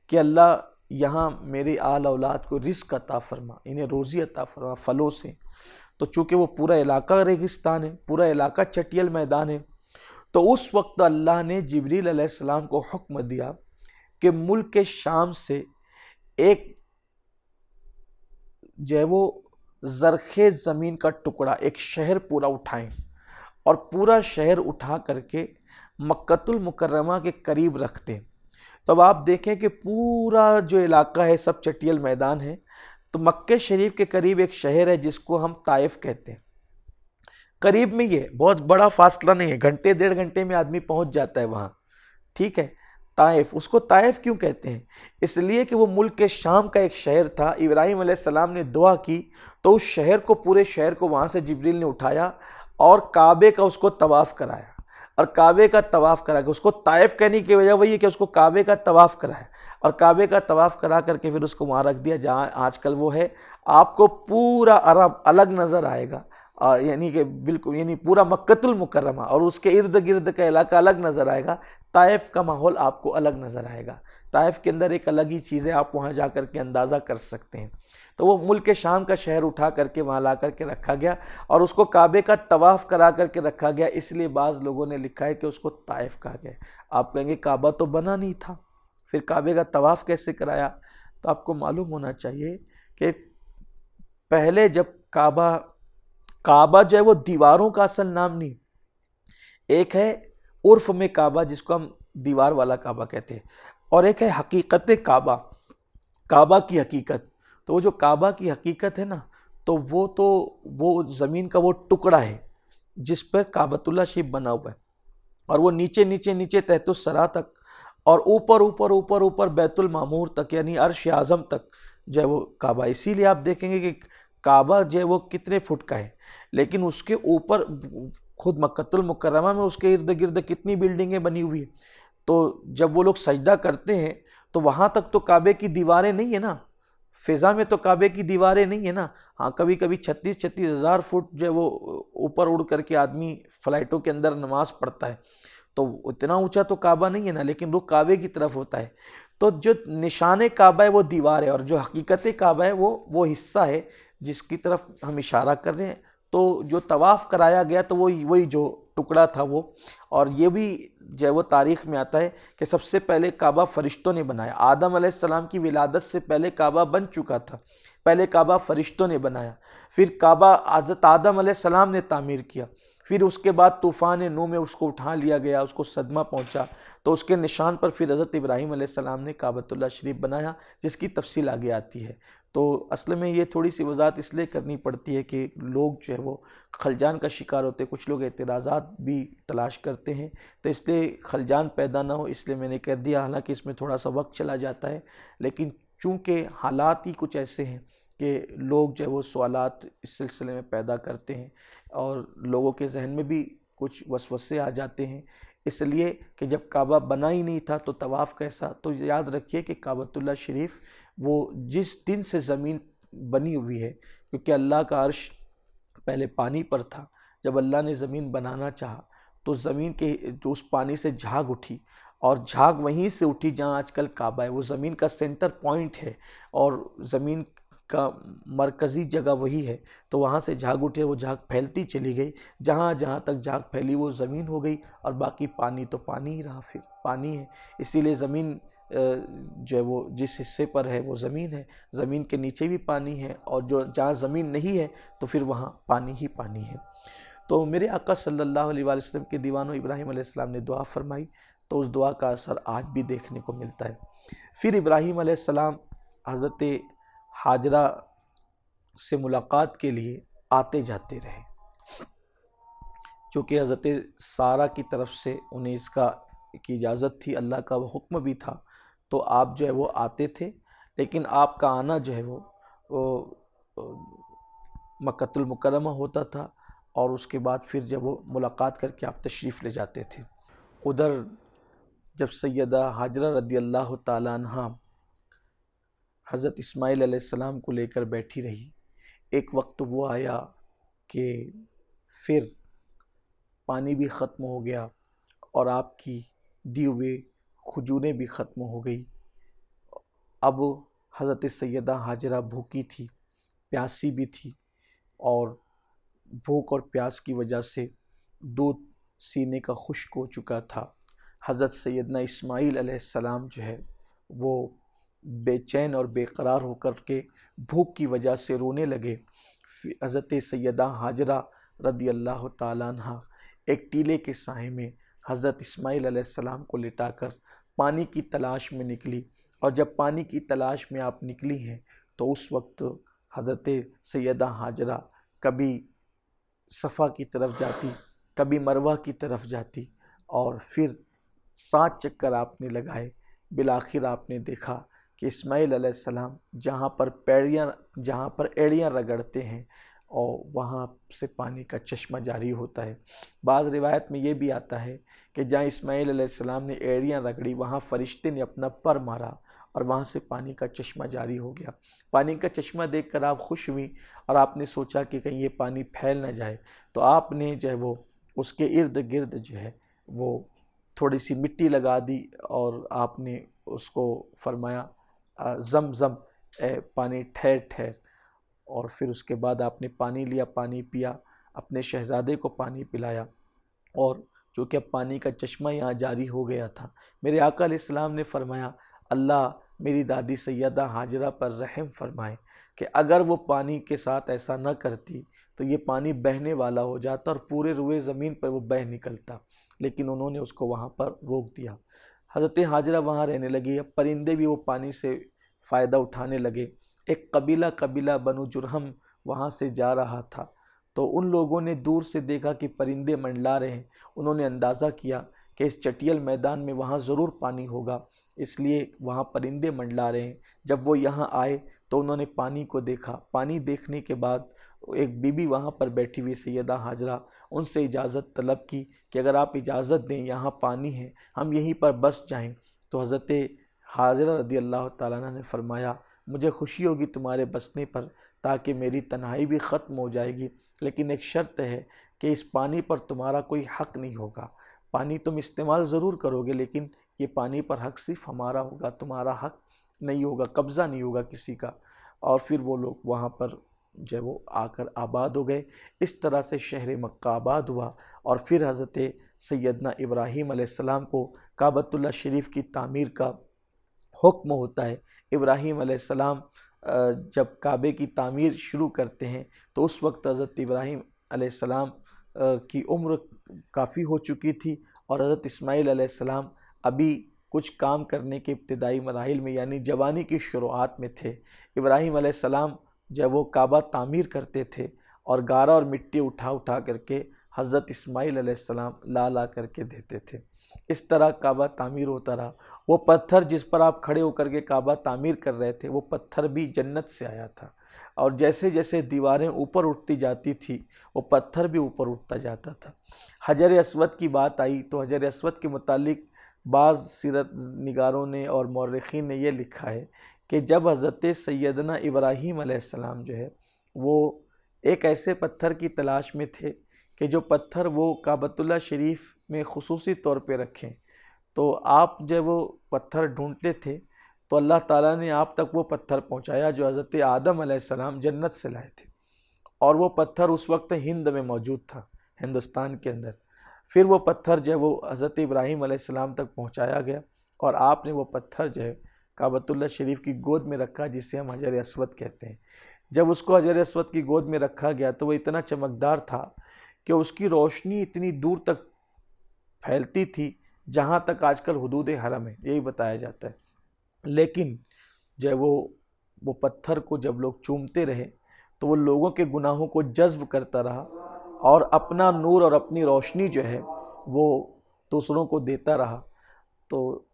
کہ اللہ یہاں میرے آل اولاد کو رزق عطا فرما، انہیں روزی عطا فرما پھلوں سے، تو چونکہ وہ پورا علاقہ ریگستان ہے، پورا علاقہ چٹیل میدان ہے، تو اس وقت اللہ نے جبریل علیہ السلام کو حکم دیا کہ ملک شام سے ایک جو ہے وہ زرخیز زمین کا ٹکڑا، ایک شہر پورا اٹھائیں اور پورا شہر اٹھا کر کے مکۃ المکرمہ کے قریب رکھ دیں۔ تو اب آپ دیکھیں کہ پورا جو علاقہ ہے سب چٹیل میدان ہے، تو مکہ شریف کے قریب ایک شہر ہے جس کو ہم طائف کہتے ہیں، قریب میں یہ بہت بڑا فاصلہ نہیں ہے، گھنٹے 1.5 گھنٹے میں آدمی پہنچ جاتا ہے وہاں، ٹھیک ہے۔ طائف، اس کو طائف کیوں کہتے ہیں؟ اس لیے کہ وہ ملک شام کا ایک شہر تھا۔ ابراہیم علیہ السلام نے دعا کی تو اس شہر کو، پورے شہر کو وہاں سے جبریل نے اٹھایا اور کعبے کا اس کو طواف کرایا، اور کعبے کا طواف کرا کے، اس کو طائف کہنے کی وجہ وہی ہے کہ اس کو کعبے کا طواف کرایا، اور کعبے کا طواف کرا کر کے پھر اس کو وہاں رکھ دیا جہاں آج کل وہ ہے۔ آپ کو پورا عرب الگ نظر آئے گا، یعنی کہ بالکل، یعنی پورا مکۃ المکرمہ اور اس کے ارد گرد کا علاقہ الگ نظر آئے گا۔ طائف کا ماحول آپ کو الگ نظر آئے گا، طائف کے اندر ایک الگ ہی چیز ہے، آپ وہاں جا کر کے اندازہ کر سکتے ہیں۔ تو وہ ملک شام کا شہر اٹھا کر کے وہاں لا کر کے رکھا گیا اور اس کو کعبے کا طواف کرا کر کے رکھا گیا، اس لیے بعض لوگوں نے لکھا ہے کہ اس کو طائف کہا گیا۔ آپ کہیں گے کعبہ تو بنا نہیں تھا، پھر کعبے کا طواف کیسے کرایا؟ تو آپ کو معلوم ہونا چاہیے کہ پہلے جب کعبہ جو ہے وہ دیواروں کا اصل نام نہیں، ایک ہے عرف میں کعبہ جس کو ہم دیوار والا کعبہ کہتے ہیں، اور ایک ہے حقیقت کعبہ کی حقیقت۔ تو وہ جو کعبہ کی حقیقت ہے نا، تو وہ زمین کا وہ ٹکڑا ہے جس پر کعبۃ اللہ شریف بنا ہوا ہے، اور وہ نیچے نیچے نیچے تحت الثری تک، اور اوپر اوپر اوپر اوپر بیت المعمور تک، یعنی عرش اعظم تک جو ہے وہ کعبہ۔ اسی لیے آپ دیکھیں گے کہ کعبہ جو ہے وہ کتنے فٹ کا ہے، لیکن اس کے اوپر خود مکۃ المکرمہ میں اس کے ارد گرد کتنی بلڈنگیں بنی ہوئی ہیں۔ تو جب وہ لوگ سجدہ کرتے ہیں تو وہاں تک تو کعبے کی دیواریں نہیں ہیں نا، فضا میں تو کعبے کی دیواریں نہیں ہیں نا۔ ہاں، کبھی کبھی 36 ہزار فٹ جو ہے وہ اوپر اڑ کر کے آدمی فلائٹوں کے اندر نماز پڑھتا ہے، تو اتنا اونچا تو کعبہ نہیں ہے نا، لیکن رخ کعبے کی طرف ہوتا ہے۔ تو جو نشان کعبہ ہے وہ دیوار ہے، اور جو حقیقت کعبہ ہے وہ حصہ ہے جس کی طرف ہم اشارہ کر رہے ہیں۔ تو جو طواف کرایا گیا تو وہی جو ٹکڑا تھا وہ، اور یہ بھی جو ہے وہ تاریخ میں آتا ہے کہ سب سے پہلے کعبہ فرشتوں نے بنایا۔ آدم علیہ السلام کی ولادت سے پہلے کعبہ بن چکا تھا، پہلے کعبہ فرشتوں نے بنایا، پھر کعبہ حضرت آدم علیہ السلام نے تعمیر کیا، پھر اس کے بعد طوفان نوح میں اس کو اٹھا لیا گیا، اس کو صدمہ پہنچا، تو اس کے نشان پر پھر حضرت ابراہیم علیہ السلام نے کعبۃ اللہ شریف بنایا، جس کی تفصیل آگے آتی ہے۔ تو اصل میں یہ تھوڑی سی وضاحت اس لیے کرنی پڑتی ہے کہ لوگ جو ہے وہ خلجان کا شکار ہوتے ہیں، کچھ لوگ اعتراضات بھی تلاش کرتے ہیں، تو اس لیے خلجان پیدا نہ ہو اس لیے میں نے کر دیا، حالانکہ اس میں تھوڑا سا وقت چلا جاتا ہے، لیکن چونکہ حالات ہی کچھ ایسے ہیں کہ لوگ جو ہے وہ سوالات اس سلسلے میں پیدا کرتے ہیں، اور لوگوں کے ذہن میں بھی کچھ وسوسے آ جاتے ہیں، اس لیے کہ جب کعبہ بنا ہی نہیں تھا تو طواف کیسا؟ تو یاد رکھیے کہ کعبۃ اللہ شریف وہ جس دن سے زمین بنی ہوئی ہے، کیونکہ اللہ کا عرش پہلے پانی پر تھا، جب اللہ نے زمین بنانا چاہا تو زمین کے جو اس پانی سے جھاگ اٹھی، اور جھاگ وہیں سے اٹھی جہاں آج کل کعبہ ہے، وہ زمین کا سینٹر پوائنٹ ہے اور زمین کا مرکزی جگہ وہی ہے، تو وہاں سے جھاگ اٹھے، وہ جھاگ پھیلتی چلی گئی، جہاں جہاں تک جھاگ پھیلی وہ زمین ہو گئی، اور باقی پانی تو پانی ہی رہا، پھر پانی ہے۔ اسی لیے زمین جو ہے وہ جس حصے پر ہے وہ زمین ہے، زمین کے نیچے بھی پانی ہے، اور جہاں زمین نہیں ہے تو پھر وہاں پانی ہی پانی ہے۔ تو میرے آقا صلی اللہ علیہ وآلہ وسلم کے دیوانوں ابراہیم علیہ السلام نے دعا فرمائی، تو اس دعا کا اثر آج بھی دیکھنے کو ملتا ہے۔ پھر ابراہیم علیہ السلام حضرت ہاجرہ سے ملاقات کے لیے آتے جاتے رہے، چونکہ حضرت سارہ کی طرف سے انہیں اس کی اجازت تھی، اللہ کا وہ حکم بھی تھا، تو آپ جو ہے وہ آتے تھے، لیکن آپ کا آنا جو ہے وہ مکۃ المکرمہ ہوتا تھا، اور اس کے بعد پھر جب وہ ملاقات کر کے آپ تشریف لے جاتے تھے۔ ادھر جب سیدہ ہاجرہ رضی اللہ تعالیٰ عنہ حضرت اسماعیل علیہ السلام کو لے کر بیٹھی رہی، ایک وقت وہ آیا کہ پھر پانی بھی ختم ہو گیا اور آپ کی دی ہوئے کھجوریں بھی ختم ہو گئی۔ اب حضرت سیدہ ہاجرہ بھوکی تھی، پیاسی بھی تھی، اور بھوک اور پیاس کی وجہ سے دودھ سینے کا خشک ہو چکا تھا۔ حضرت سیدنا اسماعیل علیہ السلام جو ہے وہ بے چین اور بے قرار ہو کر کے بھوک کی وجہ سے رونے لگے۔ حضرت سیدہ ہاجرہ رضی اللہ تعالیٰ عنہ ایک ٹیلے کے سائے میں حضرت اسماعیل علیہ السلام کو لٹا کر پانی کی تلاش میں نکلی، اور جب پانی کی تلاش میں آپ نکلی ہیں تو اس وقت حضرت سیدہ ہاجرہ کبھی صفا کی طرف جاتی، کبھی مروہ کی طرف جاتی، اور پھر 7 چکر آپ نے لگائے۔ بالآخر آپ نے دیکھا کہ اسماعیل علیہ السلام جہاں پر ایڑیاں رگڑتے ہیں اور وہاں سے پانی کا چشمہ جاری ہوتا ہے۔ بعض روایت میں یہ بھی آتا ہے کہ جہاں اسماعیل علیہ السلام نے ایڑیاں رگڑی وہاں فرشتے نے اپنا پر مارا اور وہاں سے پانی کا چشمہ جاری ہو گیا۔ پانی کا چشمہ دیکھ کر آپ خوش ہوئی اور آپ نے سوچا کہ کہیں یہ پانی پھیل نہ جائے، تو آپ نے جو ہے وہ اس کے ارد گرد جو ہے وہ تھوڑی سی مٹی لگا دی، اور آپ نے اس کو فرمایا زم زم اے پانی ٹھہر ٹھہر، اور پھر اس کے بعد آپ نے پانی لیا، پانی پیا، اپنے شہزادے کو پانی پلایا، اور چونکہ اب پانی کا چشمہ یہاں جاری ہو گیا تھا، میرے آقا علیہ السلام نے فرمایا اللہ میری دادی سیدہ ہاجرہ پر رحم فرمائے کہ اگر وہ پانی کے ساتھ ایسا نہ کرتی تو یہ پانی بہنے والا ہو جاتا اور پورے روئے زمین پر وہ بہہ نکلتا، لیکن انہوں نے اس کو وہاں پر روک دیا۔ حضرت ہاجرہ وہاں رہنے لگی، اب پرندے بھی وہ پانی سے فائدہ اٹھانے لگے۔ ایک قبیلہ بنو جرہم وہاں سے جا رہا تھا، تو ان لوگوں نے دور سے دیکھا کہ پرندے منڈلا رہے ہیں، انہوں نے اندازہ کیا کہ اس چٹیل میدان میں وہاں ضرور پانی ہوگا، اس لیے وہاں پرندے منڈلا رہے ہیں۔ جب وہ یہاں آئے تو انہوں نے پانی کو دیکھا، پانی دیکھنے کے بعد ایک بی بی وہاں پر بیٹھی ہوئی سیدہ ہاجرہ، ان سے اجازت طلب کی کہ اگر آپ اجازت دیں یہاں پانی ہے، ہم یہیں پر بس جائیں۔ تو حضرت ہاجرہ رضی اللہ تعالیٰ عنہ نے فرمایا مجھے خوشی ہوگی تمہارے بسنے پر، تاکہ میری تنہائی بھی ختم ہو جائے گی، لیکن ایک شرط ہے کہ اس پانی پر تمہارا کوئی حق نہیں ہوگا، پانی تم استعمال ضرور کرو گے لیکن یہ پانی پر حق صرف ہمارا ہوگا، تمہارا حق نہیں ہوگا، قبضہ نہیں ہوگا کسی کا۔ اور پھر وہ لوگ وہاں پر جو وہ آ کر آباد ہو گئے۔ اس طرح سے شہر مکہ آباد ہوا، اور پھر حضرت سیدنا ابراہیم علیہ السلام کو کعبۃ اللہ شریف کی تعمیر کا حکم ہوتا ہے۔ ابراہیم علیہ السلام جب کعبے کی تعمیر شروع کرتے ہیں تو اس وقت حضرت ابراہیم علیہ السلام کی عمر کافی ہو چکی تھی، اور حضرت اسماعیل علیہ السلام ابھی کچھ کام کرنے کے ابتدائی مراحل میں یعنی جوانی کی شروعات میں تھے۔ ابراہیم علیہ السلام جب وہ کعبہ تعمیر کرتے تھے اور گارا اور مٹی اٹھا کر کے حضرت اسماعیل علیہ السلام لا کر کے دیتے تھے۔ اس طرح کعبہ تعمیر ہوتا رہا۔ وہ پتھر جس پر آپ کھڑے ہو کر کے کعبہ تعمیر کر رہے تھے وہ پتھر بھی جنت سے آیا تھا، اور جیسے جیسے دیواریں اوپر اٹھتی جاتی تھی وہ پتھر بھی اوپر اٹھتا جاتا تھا۔ حجر اسود کی بات آئی تو حجر اسود کے متعلق بعض سیرت نگاروں نے اور مورخین نے یہ لکھا ہے کہ جب حضرت سیدنا ابراہیم علیہ السلام جو ہے وہ ایک ایسے پتھر کی تلاش میں تھے کہ جو پتھر وہ کعبۃ اللہ شریف میں خصوصی طور پہ رکھیں، تو آپ جب وہ پتھر ڈھونڈتے تھے تو اللہ تعالیٰ نے آپ تک وہ پتھر پہنچایا جو حضرت آدم علیہ السلام جنت سے لائے تھے، اور وہ پتھر اس وقت ہند میں موجود تھا، ہندوستان کے اندر۔ پھر وہ پتھر جو ہے وہ حضرت ابراہیم علیہ السلام تک پہنچایا گیا، اور آپ نے وہ پتھر جو ہے کعبۃ اللہ شریف کی گود میں رکھا، جسے ہم حجر اسود کہتے ہیں۔ جب اس کو حجر اسود کی گود میں رکھا گیا تو وہ اتنا چمکدار تھا کہ اس کی روشنی اتنی دور تک پھیلتی تھی جہاں تک آج کل حدود حرم ہے، یہی بتایا جاتا ہے۔ لیکن جب وہ پتھر کو جب لوگ چومتے رہے تو وہ لوگوں کے گناہوں کو جذب کرتا رہا، اور اپنا نور اور اپنی روشنی جو ہے وہ دوسروں کو دیتا رہا، تو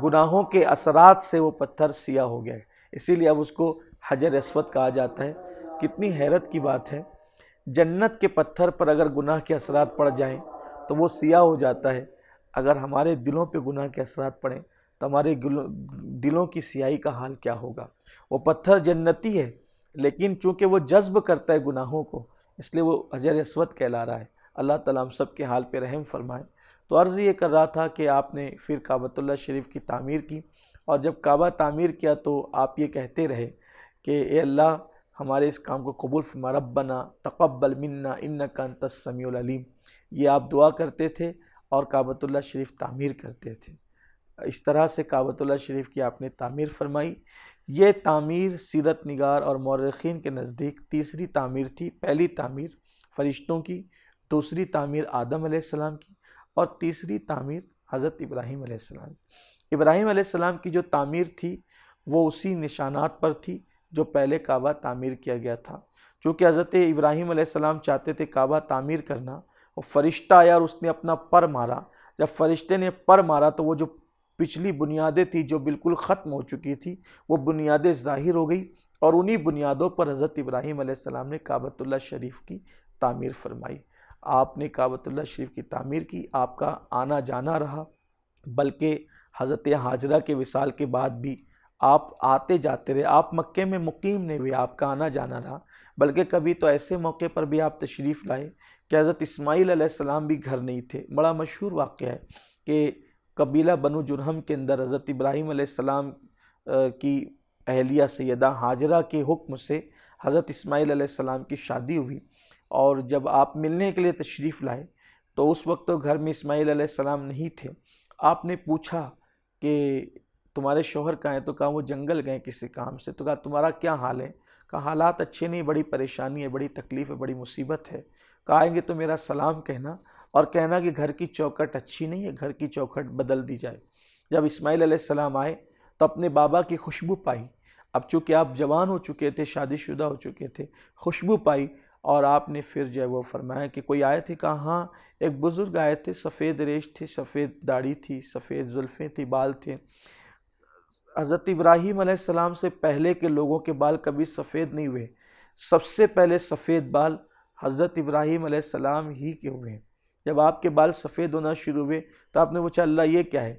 گناہوں کے اثرات سے وہ پتھر سیاہ ہو گیا ہے، اسی لیے اب اس کو حجر اسود کہا جاتا ہے۔ کتنی حیرت کی بات ہے، جنت کے پتھر پر اگر گناہ کے اثرات پڑ جائیں تو وہ سیاہ ہو جاتا ہے، اگر ہمارے دلوں پہ گناہ کے اثرات پڑیں تو ہمارے دلوں کی سیاہی کا حال کیا ہوگا۔ وہ پتھر جنتی ہے لیکن چونکہ وہ جذب کرتا ہے گناہوں کو، اس لیے وہ حجر اسود کہلا رہا ہے۔ اللہ تعالیٰ ہم سب کے حال پہ رحم فرمائے۔ تو عرض یہ کر رہا تھا کہ آپ نے پھر کعبۃ اللہ شریف کی تعمیر کی، اور جب کعبہ تعمیر کیا تو آپ یہ کہتے رہے کہ اے اللہ ہمارے اس کام کو قبول فرما، ربنا تقبل منا انک انت السمیع العلیم، یہ آپ دعا کرتے تھے اور کعبۃ اللہ شریف تعمیر کرتے تھے۔ اس طرح سے کعبۃ اللہ شریف کی آپ نے تعمیر فرمائی یہ تعمیر سیرت نگار اور مورخین کے نزدیک تیسری تعمیر تھی۔ پہلی تعمیر فرشتوں کی، دوسری تعمیر آدم علیہ السلام کی، اور تیسری تعمیر حضرت ابراہیم علیہ السلام کی۔ ابراہیم علیہ السلام کی جو تعمیر تھی وہ اسی نشانات پر تھی جو پہلے کعبہ تعمیر کیا گیا تھا۔ چونکہ حضرت ابراہیم علیہ السلام چاہتے تھے کعبہ تعمیر کرنا، اور فرشتہ آیا اور اس نے اپنا پر مارا۔ جب فرشتے نے پر مارا تو وہ جو پچھلی بنیادیں تھی جو بالکل ختم ہو چکی تھی وہ بنیادیں ظاہر ہو گئی، اور انہی بنیادوں پر حضرت ابراہیم علیہ السلام نے کعبۃ اللہ شریف کی تعمیر فرمائی۔ آپ نے کعبۃ اللہ شریف کی تعمیر کی، آپ کا آنا جانا رہا، بلکہ حضرت حاجرہ کے وصال کے بعد بھی آپ آتے جاتے رہے، آپ مکے میں مقیم نہیں ہوئے، آپ کا آنا جانا رہا۔ بلکہ کبھی تو ایسے موقع پر بھی آپ تشریف لائے کہ حضرت اسماعیل علیہ السلام بھی گھر نہیں تھے۔ بڑا مشہور واقعہ ہے کہ قبیلہ بنو جرہم کے اندر حضرت ابراہیم علیہ السلام کی اہلیہ سیدہ حاجرہ کے حکم سے حضرت اسماعیل علیہ السلام کی شادی ہوئی، اور جب آپ ملنے کے لیے تشریف لائے تو اس وقت تو گھر میں اسماعیل علیہ السلام نہیں تھے۔ آپ نے پوچھا کہ تمہارے شوہر کہاں ہیں؟ تو کہا وہ جنگل گئے کسی کام سے۔ تو کہا تمہارا کیا حال ہے؟ کہا حالات اچھے نہیں، بڑی پریشانی ہے، بڑی تکلیف ہے، بڑی مصیبت ہے۔ کہا آئیں گے تو میرا سلام کہنا، اور کہنا کہ گھر کی چوکھٹ اچھی نہیں ہے، گھر کی چوکھٹ بدل دی جائے۔ جب اسماعیل علیہ السلام آئے تو اپنے بابا کی خوشبو پائی۔ اب چونکہ آپ جوان ہو چکے تھے، شادی شدہ ہو چکے تھے، خوشبو پائی، اور آپ نے پھر جو ہے وہ فرمایا کہ کوئی آئے تھے؟ کہا ہاں ایک بزرگ آئے تھے، سفید ریش تھی، سفید داڑھی تھی، سفید زلفیں تھی، بال تھے۔ حضرت ابراہیم علیہ السلام سے پہلے کے لوگوں کے بال کبھی سفید نہیں ہوئے، سب سے پہلے سفید بال حضرت ابراہیم علیہ السلام ہی کے ہوئے ہیں۔ جب آپ کے بال سفید ہونا شروع ہوئے تو آپ نے پوچھا اللہ یہ کیا ہے؟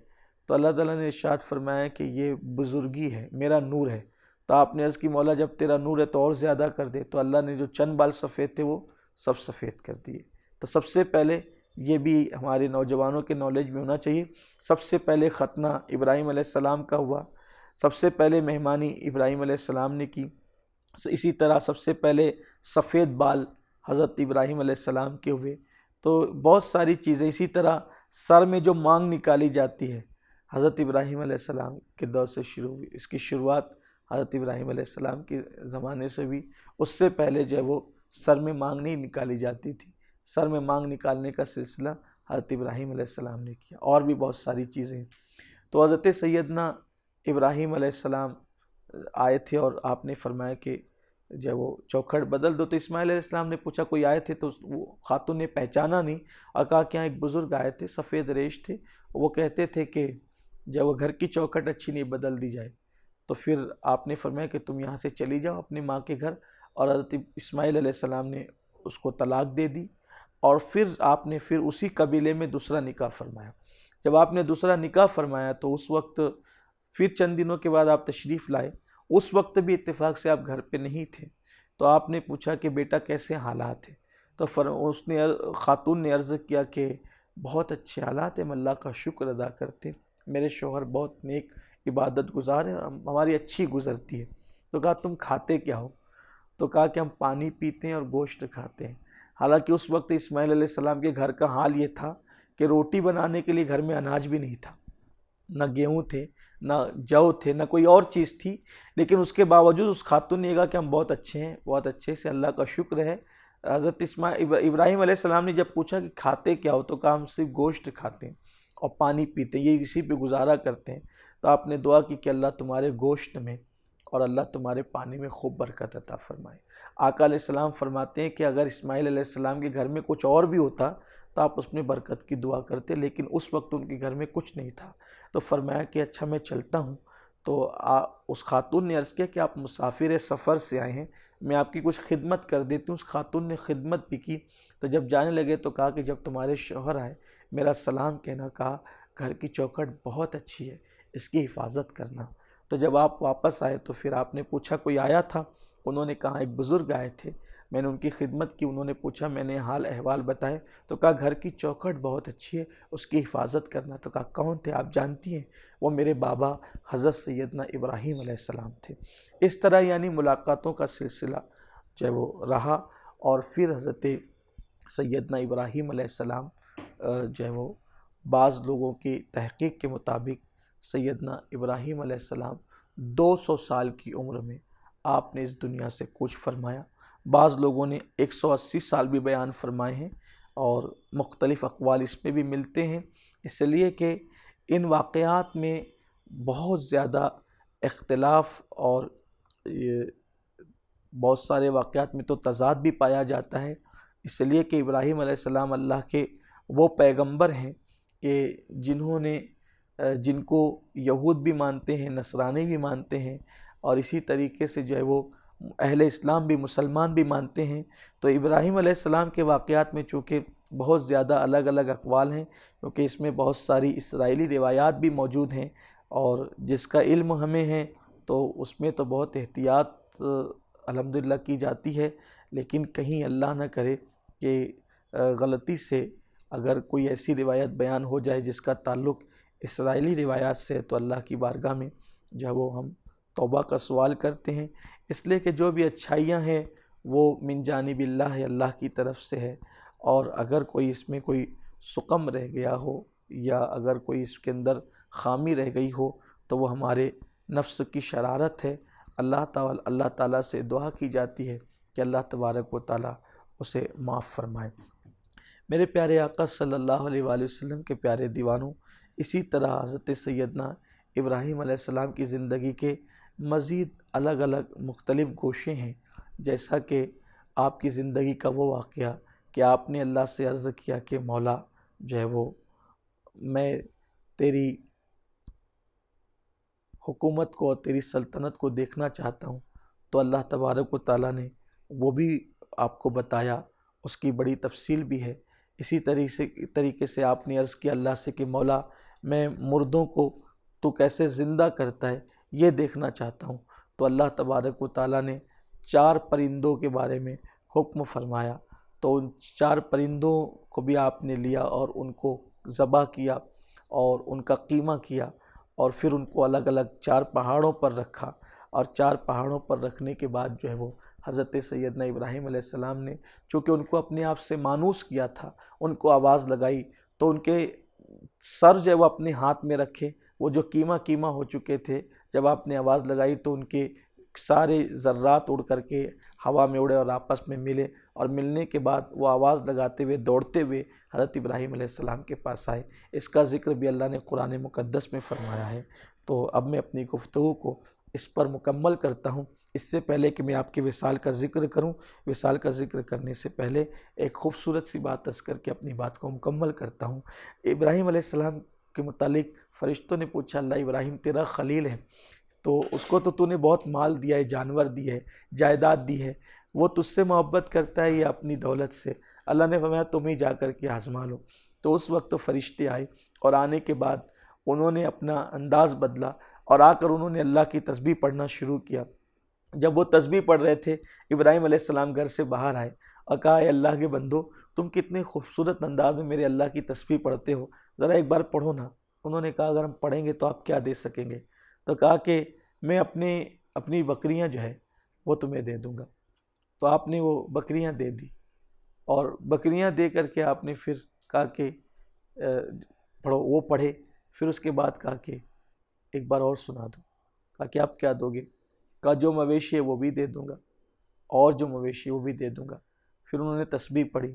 تو اللہ تعالیٰ نے ارشاد فرمایا کہ یہ بزرگی ہے، میرا نور ہے۔ تو آپ نے عرض کی مولا جب تیرا نور ہے تو اور زیادہ کر دے، تو اللہ نے جو چند بال سفید تھے وہ سب سفید کر دیے۔ تو سب سے پہلے یہ بھی ہمارے نوجوانوں کے نالج میں ہونا چاہیے، سب سے پہلے ختنہ ابراہیم علیہ السلام کا ہوا، سب سے پہلے مہمانی ابراہیم علیہ السلام نے کی، اسی طرح سب سے پہلے سفید بال حضرت ابراہیم علیہ السلام کے ہوئے۔ تو بہت ساری چیزیں، اسی طرح سر میں جو مانگ نکالی جاتی ہے حضرت ابراہیم علیہ السلام کے دور سے شروع ہوئی، اس کی شروعات حضرت ابراہیم علیہ السلام کے زمانے سے ہوئی۔ اس سے پہلے جو ہے وہ سر میں مانگ نہیں نکالی جاتی تھی، سر میں مانگ نکالنے کا سلسلہ حضرت ابراہیم علیہ السلام نے کیا، اور بھی بہت ساری چیزیں۔ تو حضرت سیدنا ابراہیم علیہ السلام آئے تھے اور آپ نے فرمایا کہ جب وہ چوکھٹ بدل دو، تو اسماعیل علیہ السلام نے پوچھا کوئی آئے تھے؟ تو وہ خاتون نے پہچانا نہیں اور کہا کہ یہاں ایک بزرگ آئے تھے، سفید ریش تھے، وہ کہتے تھے کہ جب وہ گھر کی چوکھٹ اچھی نہیں بدل دی جائے۔ تو پھر آپ نے فرمایا کہ تم یہاں سے چلی جاؤ اپنی ماں کے گھر، اور حضرت اسماعیل علیہ السلام نے اس کو طلاق دے دی، اور پھر آپ نے پھر اسی قبیلے میں دوسرا نکاح فرمایا۔ جب آپ نے دوسرا نکاح فرمایا تو اس وقت پھر چند دنوں کے بعد آپ تشریف لائے، اس وقت بھی اتفاق سے آپ گھر پہ نہیں تھے۔ تو آپ نے پوچھا کہ بیٹا کیسے حالات ہیں؟ تو اس نے خاتون نے عرض کیا کہ بہت اچھے حالات ہیں، ہم اللہ کا شکر ادا کرتے، میرے شوہر بہت نیک عبادت گزار ہیں، ہماری اچھی گزرتی ہے۔ تو کہا تم کھاتے کیا ہو؟ تو کہا کہ ہم پانی پیتے ہیں اور گوشت کھاتے ہیں۔ حالانکہ اس وقت اسماعیل علیہ السلام کے گھر کا حال یہ تھا کہ روٹی بنانے کے لیے گھر میں اناج بھی نہیں تھا، نہ گیہوں تھے، نہ جو تھے، نہ کوئی اور چیز تھی، لیکن اس کے باوجود اس خاتون نے کہا کہ ہم بہت اچھے ہیں، بہت اچھے سے اللہ کا شکر ہے۔ حضرت ابراہیم علیہ السلام نے جب پوچھا کہ کھاتے کیا ہو؟ تو کہا ہم صرف گوشت کھاتے ہیں اور پانی پیتے ہیں، یہ اسی پہ گزارا کرتے ہیں۔ تو آپ نے دعا کی کہ اللہ تمہارے گوشت میں اور اللہ تمہارے پانی میں خوب برکت عطا فرمائے۔ آقا علیہ السلام فرماتے ہیں کہ اگر اسماعیل علیہ السلام کے گھر میں کچھ اور بھی ہوتا تو آپ اس میں برکت کی دعا کرتے، لیکن اس وقت ان کے گھر میں کچھ نہیں تھا۔ تو فرمایا کہ اچھا میں چلتا ہوں۔ تو اس خاتون نے عرض کیا کہ آپ مسافر سفر سے آئے ہیں، میں آپ کی کچھ خدمت کر دیتی ہوں۔ اس خاتون نے خدمت بھی کی۔ تو جب جانے لگے تو کہا کہ جب تمہارے شوہر آئے میرا سلام کہنا، کہا گھر کی چوکھٹ بہت اچھی ہے، اس کی حفاظت کرنا۔ تو جب آپ واپس آئے تو پھر آپ نے پوچھا کوئی آیا تھا؟ انہوں نے کہا ایک بزرگ آئے تھے، میں نے ان کی خدمت کی۔ انہوں نے پوچھا، میں نے حال احوال بتائے، تو کہا گھر کی چوکھٹ بہت اچھی ہے، اس کی حفاظت کرنا۔ تو کہا کون تھے؟ آپ جانتی ہیں؟ وہ میرے بابا حضرت سیدنا ابراہیم علیہ السلام تھے۔ اس طرح یعنی ملاقاتوں کا سلسلہ جو وہ رہا، اور پھر حضرت سیدنا ابراہیم علیہ السلام جو ہے وہ بعض لوگوں کی تحقیق کے مطابق سیدنا ابراہیم علیہ السلام 200 سال کی عمر میں آپ نے اس دنیا سے کوچ فرمایا۔ بعض لوگوں نے 180 سال بھی بیان فرمائے ہیں، اور مختلف اقوال اس میں بھی ملتے ہیں، اس لیے کہ ان واقعات میں بہت زیادہ اختلاف، اور بہت سارے واقعات میں تو تضاد بھی پایا جاتا ہے، اس لیے کہ ابراہیم علیہ السلام اللہ کے وہ پیغمبر ہیں کہ جن کو یہود بھی مانتے ہیں، نصرانی بھی مانتے ہیں، اور اسی طریقے سے جو ہے وہ اہل اسلام بھی، مسلمان بھی مانتے ہیں۔ تو ابراہیم علیہ السلام کے واقعات میں چونکہ بہت زیادہ الگ الگ اقوال ہیں، کیونکہ اس میں بہت ساری اسرائیلی روایات بھی موجود ہیں، اور جس کا علم ہمیں ہے تو اس میں تو بہت احتیاط الحمدللہ کی جاتی ہے، لیکن کہیں اللہ نہ کرے کہ غلطی سے اگر کوئی ایسی روایت بیان ہو جائے جس کا تعلق اسرائیلی روایات سے ہے، تو اللہ کی بارگاہ میں جو ہے وہ ہم توبہ کا سوال کرتے ہیں، اس لیے کہ جو بھی اچھائیاں ہیں وہ من جانب اللہ ہے، اللہ کی طرف سے ہے، اور اگر کوئی اس میں کوئی سقم رہ گیا ہو، یا اگر کوئی اس کے اندر خامی رہ گئی ہو، تو وہ ہمارے نفس کی شرارت ہے۔ اللہ تعالیٰ سے دعا کی جاتی ہے کہ اللہ تبارک و تعالیٰ اسے معاف فرمائے۔ میرے پیارے آقا صلی اللہ علیہ وآلہ وسلم کے پیارے دیوانوں، اسی طرح حضرت سیدنا ابراہیم علیہ السلام کی زندگی کے مزید الگ الگ مختلف گوشے ہیں، جیسا کہ آپ کی زندگی کا وہ واقعہ کہ آپ نے اللہ سے عرض کیا کہ مولا جو ہے وہ میں تیری حکومت کو اور تیری سلطنت کو دیکھنا چاہتا ہوں، تو اللہ تبارک و تعالیٰ نے وہ بھی آپ کو بتایا، اس کی بڑی تفصیل بھی ہے۔ اسی طریقے سے آپ نے عرض کیا اللہ سے کہ مولا میں مردوں کو تو کیسے زندہ کرتا ہے یہ دیکھنا چاہتا ہوں، تو اللہ تبارک و تعالیٰ نے 4 پرندوں کے بارے میں حکم فرمایا، تو ان 4 پرندوں کو بھی آپ نے لیا اور ان کو ذبح کیا اور ان کا قیمہ کیا، اور پھر ان کو الگ الگ 4 پہاڑوں پر رکھا، اور 4 پہاڑوں پر رکھنے کے بعد جو ہے وہ حضرت سیدنا ابراہیم علیہ السلام نے چونکہ ان کو اپنے آپ سے مانوس کیا تھا، ان کو آواز لگائی، تو ان کے سر جو ہے وہ اپنے ہاتھ میں رکھے، وہ جو کیمہ ہو چکے تھے، جب آپ نے آواز لگائی تو ان کے سارے ذرات اڑ کر کے ہوا میں اڑے اور آپس میں ملے، اور ملنے کے بعد وہ آواز لگاتے ہوئے دوڑتے ہوئے حضرت ابراہیم علیہ السلام کے پاس آئے۔ اس کا ذکر بھی اللہ نے قرآن مقدس میں فرمایا ہے۔ تو اب میں اپنی گفتگو کو اس پر مکمل کرتا ہوں۔ اس سے پہلے کہ میں آپ کے وصال کا ذکر کروں، وصال کا ذکر کرنے سے پہلے ایک خوبصورت سی بات عرض کر کے اپنی بات کو مکمل کرتا ہوں۔ ابراہیم علیہ السلام کے متعلق فرشتوں نے پوچھا اللہ ابراہیم تیرا خلیل ہے، تو اس کو تو نے بہت مال دیا ہے، جانور دی ہے، جائیداد دی ہے، وہ تجھ سے محبت کرتا ہے یا اپنی دولت سے؟ اللہ نے فرمایا تم ہی جا کر کے آزما لو۔ تو اس وقت تو فرشتے آئے، اور آنے کے بعد انہوں نے اپنا انداز بدلا، اور آ کر انہوں نے اللہ کی تسبیح پڑھنا شروع کیا۔ جب وہ تسبیح پڑھ رہے تھے، ابراہیم علیہ السلام گھر سے باہر آئے اور کہا اے اللہ کے بندو، تم کتنے خوبصورت انداز میں میرے اللہ کی تسبیح پڑھتے ہو، ذرا ایک بار پڑھو نا۔ انہوں نے کہا اگر ہم پڑھیں گے تو آپ کیا دے سکیں گے؟ تو کہا کہ میں اپنی بکریاں جو ہے وہ تمہیں دے دوں گا۔ تو آپ نے وہ بکریاں دے دی، اور بکریاں دے کر کے آپ نے پھر کہا کہ پڑھو، وہ پڑھے، پھر اس کے بعد کہا کہ ایک بار اور سنا دو۔ کہا کہ آپ کیا دو گے؟ کہا جو مویشی ہے وہ بھی دے دوں گا، اور جو مویشی وہ بھی دے دوں گا۔ پھر انہوں نے تسبیح پڑھی،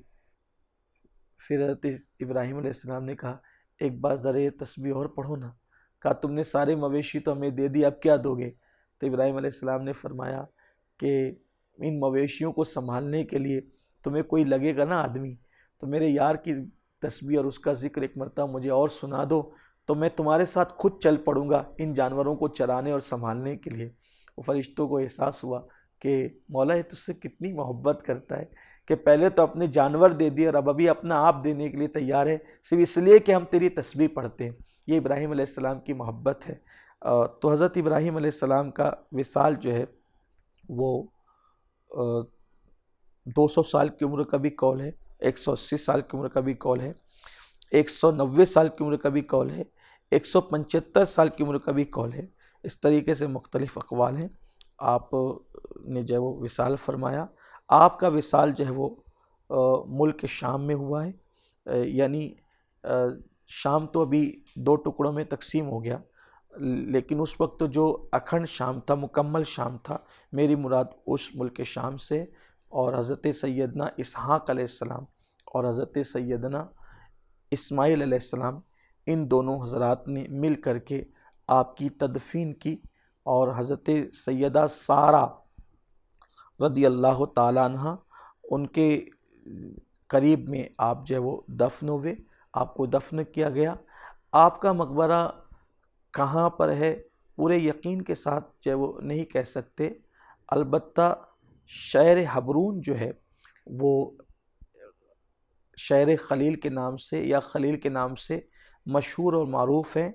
پھر حضرت ابراہیم علیہ السلام نے کہا ایک بار ذرا یہ تسبیح اور پڑھو نا۔ کہا تم نے سارے مویشی تو ہمیں دے دی، اب کیا دو گے؟ تو ابراہیم علیہ السلام نے فرمایا کہ ان مویشیوں کو سنبھالنے کے لیے تمہیں کوئی لگے گا نا آدمی، تو میرے یار کی تسبیح اور اس کا ذکر ایک مرتبہ مجھے اور سنا دو، تو میں تمہارے ساتھ خود چل پڑوں گا ان جانوروں کو چرانے اور سنبھالنے کے لیے۔ وہ فرشتوں کو احساس ہوا کہ مولا یہ تجھ سے کتنی محبت کرتا ہے کہ پہلے تو اپنے جانور دے دیے اور اب ابھی اپنا آپ دینے کے لیے تیار ہے، صرف اس لیے کہ ہم تیری تسبیح پڑھتے ہیں۔ یہ ابراہیم علیہ السلام کی محبت ہے۔ تو حضرت ابراہیم علیہ السلام کا وصال جو ہے وہ 200 سال کی عمر کا بھی قول ہے، 180 سال کی عمر کا بھی قول ہے، 190 سال کی عمر کا بھی قول ہے، 175 سال کی عمر کا بھی قول ہے۔ اس طریقے سے مختلف اقوال ہیں۔ آپ نے جو ہے وہ وصال فرمایا۔ آپ کا وصال جو ہے وہ ملک شام میں ہوا ہے، یعنی شام تو ابھی 2 ٹکڑوں میں تقسیم ہو گیا، لیکن اس وقت جو اکھنڈ شام تھا، مکمل شام تھا، میری مراد اس ملک شام سے، اور حضرت سیدنا اسحاق علیہ السلام اور حضرت سیدنا اسماعیل علیہ السلام، ان دونوں حضرات نے مل کر کے آپ کی تدفین کی، اور حضرت سیدہ سارہ رضی اللہ تعالیٰ عنہ ان کے قریب میں آپ جو ہے وہ دفن ہوئے، آپ کو دفن کیا گیا۔ آپ کا مقبرہ کہاں پر ہے پورے یقین کے ساتھ جو ہے وہ نہیں کہہ سکتے، البتہ شہر حبرون جو ہے وہ شہر خلیل کے نام سے یا خلیل کے نام سے مشہور اور معروف ہے،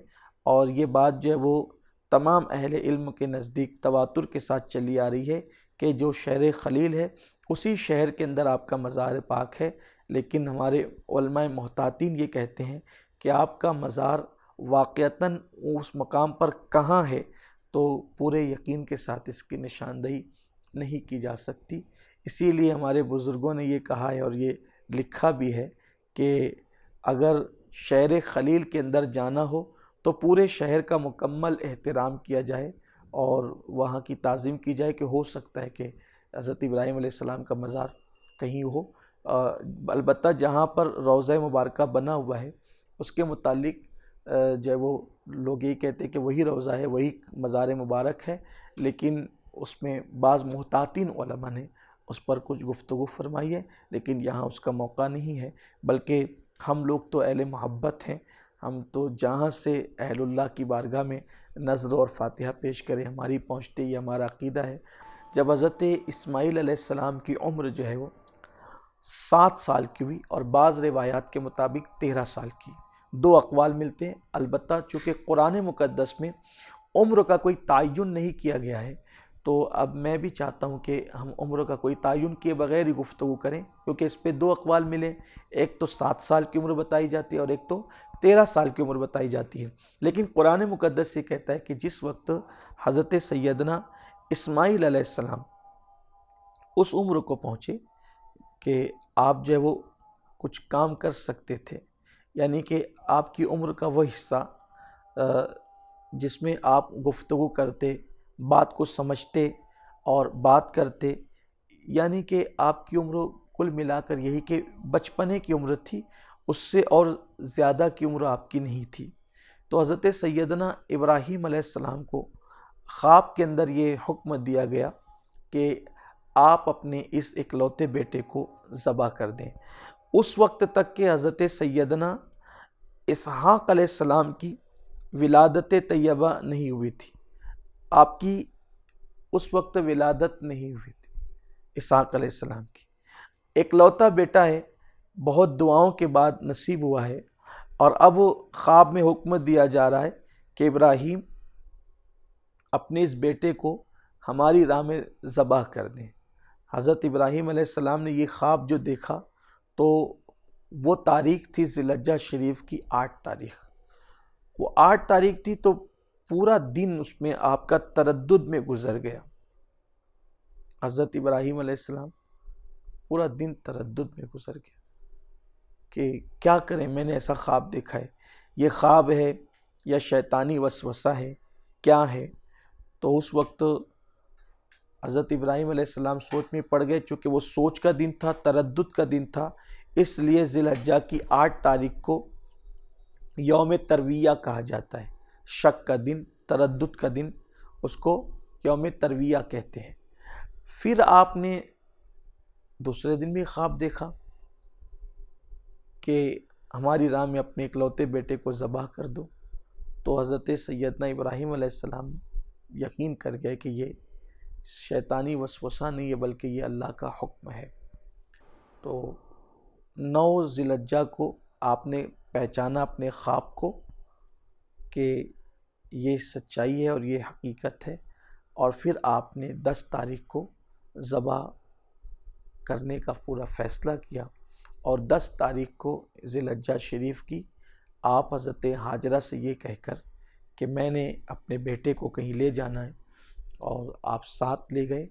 اور یہ بات جو ہے وہ تمام اہل علم کے نزدیک تواتر کے ساتھ چلی آ رہی ہے کہ جو شہر خلیل ہے اسی شہر کے اندر آپ کا مزار پاک ہے، لیکن ہمارے علماء محتاطین یہ کہتے ہیں کہ آپ کا مزار واقعتاً اس مقام پر کہاں ہے تو پورے یقین کے ساتھ اس کی نشاندہی نہیں کی جا سکتی۔ اسی لیے ہمارے بزرگوں نے یہ کہا ہے اور یہ لکھا بھی ہے کہ اگر شہر خلیل کے اندر جانا ہو تو پورے شہر کا مکمل احترام کیا جائے اور وہاں کی تعظیم کی جائے، کہ ہو سکتا ہے کہ حضرت ابراہیم علیہ السلام کا مزار کہیں ہو۔ البتہ جہاں پر روضہ مبارکہ بنا ہوا ہے اس کے متعلق جو ہے وہ لوگ یہ کہتے ہیں کہ وہی روضہ ہے، وہی مزار مبارک ہے، لیکن اس میں بعض محتاطین علماء نے اس پر کچھ گفتگو فرمائی ہے، لیکن یہاں اس کا موقع نہیں ہے، بلکہ ہم لوگ تو اہل محبت ہیں، ہم تو جہاں سے اہل اللہ کی بارگاہ میں نذر اور فاتحہ پیش کریں ہماری پہنچتے، یہ ہمارا عقیدہ ہے۔ جب حضرت اسماعیل علیہ السلام کی عمر جو ہے وہ 7 سال کی ہوئی، اور بعض روایات کے مطابق 13 سال کی، 2 اقوال ملتے ہیں، البتہ چونکہ قرآن مقدس میں عمر کا کوئی تعین نہیں کیا گیا ہے، تو اب میں بھی چاہتا ہوں کہ ہم عمر کا کوئی تعین کیے بغیر ہی گفتگو کریں، کیونکہ اس پہ 2 اقوال ملے، ایک تو 7 سال کی عمر بتائی جاتی ہے اور ایک تو 13 سال کی عمر بتائی جاتی ہے، لیکن قرآن مقدس یہ کہتا ہے کہ جس وقت حضرت سیدنا اسماعیل علیہ السلام اس عمر کو پہنچے کہ آپ جو ہے وہ کچھ کام کر سکتے تھے، یعنی کہ آپ کی عمر کا وہ حصہ جس میں آپ گفتگو کرتے، بات کو سمجھتے اور بات کرتے، یعنی کہ آپ کی عمر کل ملا کر یہی کہ بچپنے کی عمر تھی، اس سے اور زیادہ کی عمر آپ کی نہیں تھی۔ تو حضرت سیدنا ابراہیم علیہ السلام کو خواب کے اندر یہ حکم دیا گیا کہ آپ اپنے اس اکلوتے بیٹے کو ذبح کر دیں۔ اس وقت تک کہ حضرت سیدنا اسحاق علیہ السلام کی ولادت طیبہ نہیں ہوئی تھی، آپ کی اس وقت ولادت نہیں ہوئی تھی اسحاق علیہ السلام کی، اکلوتا بیٹا ہے، بہت دعاؤں کے بعد نصیب ہوا ہے، اور اب خواب میں حکم دیا جا رہا ہے کہ ابراہیم اپنے اس بیٹے کو ہماری راہ میں ذبح کر دیں۔ حضرت ابراہیم علیہ السلام نے یہ خواب جو دیکھا تو وہ تاریخ تھی ذی الحجہ شریف کی 8 تاریخ، وہ 8 تاریخ تھی، تو پورا دن اس میں آپ کا تردد میں گزر گیا۔ حضرت ابراہیم علیہ السلام پورا دن تردد میں گزر گیا کہ کیا کریں، میں نے ایسا خواب دیکھا ہے، یہ خواب ہے یا شیطانی وسوسہ ہے، کیا ہے؟ تو اس وقت حضرت ابراہیم علیہ السلام سوچ میں پڑ گئے، چونکہ وہ سوچ کا دن تھا، تردد کا دن تھا، اس لیے ذی الحجہ کی 8 تاریخ کو یوم ترویہ کہا جاتا ہے، شک کا دن، تردد کا دن، اس کو یوم ترویہ کہتے ہیں۔ پھر آپ نے دوسرے دن بھی خواب دیکھا کہ ہماری راہ میں اپنے اکلوتے بیٹے کو ذبح کر دو، تو حضرت سیدنا ابراہیم علیہ السلام یقین کر گئے کہ یہ شیطانی وسوسہ نہیں ہے بلکہ یہ اللہ کا حکم ہے۔ تو 9 ذی الحجہ کو آپ نے پہچانا اپنے خواب کو کہ یہ سچائی ہے اور یہ حقیقت ہے، اور پھر آپ نے 10 تاریخ کو ذبح کرنے کا پورا فیصلہ کیا، اور 10 تاریخ کو ذی الحجہ شریف کی آپ حضرت ہاجرہ سے یہ کہہ کر کہ میں نے اپنے بیٹے کو کہیں لے جانا ہے، اور آپ ساتھ لے گئے،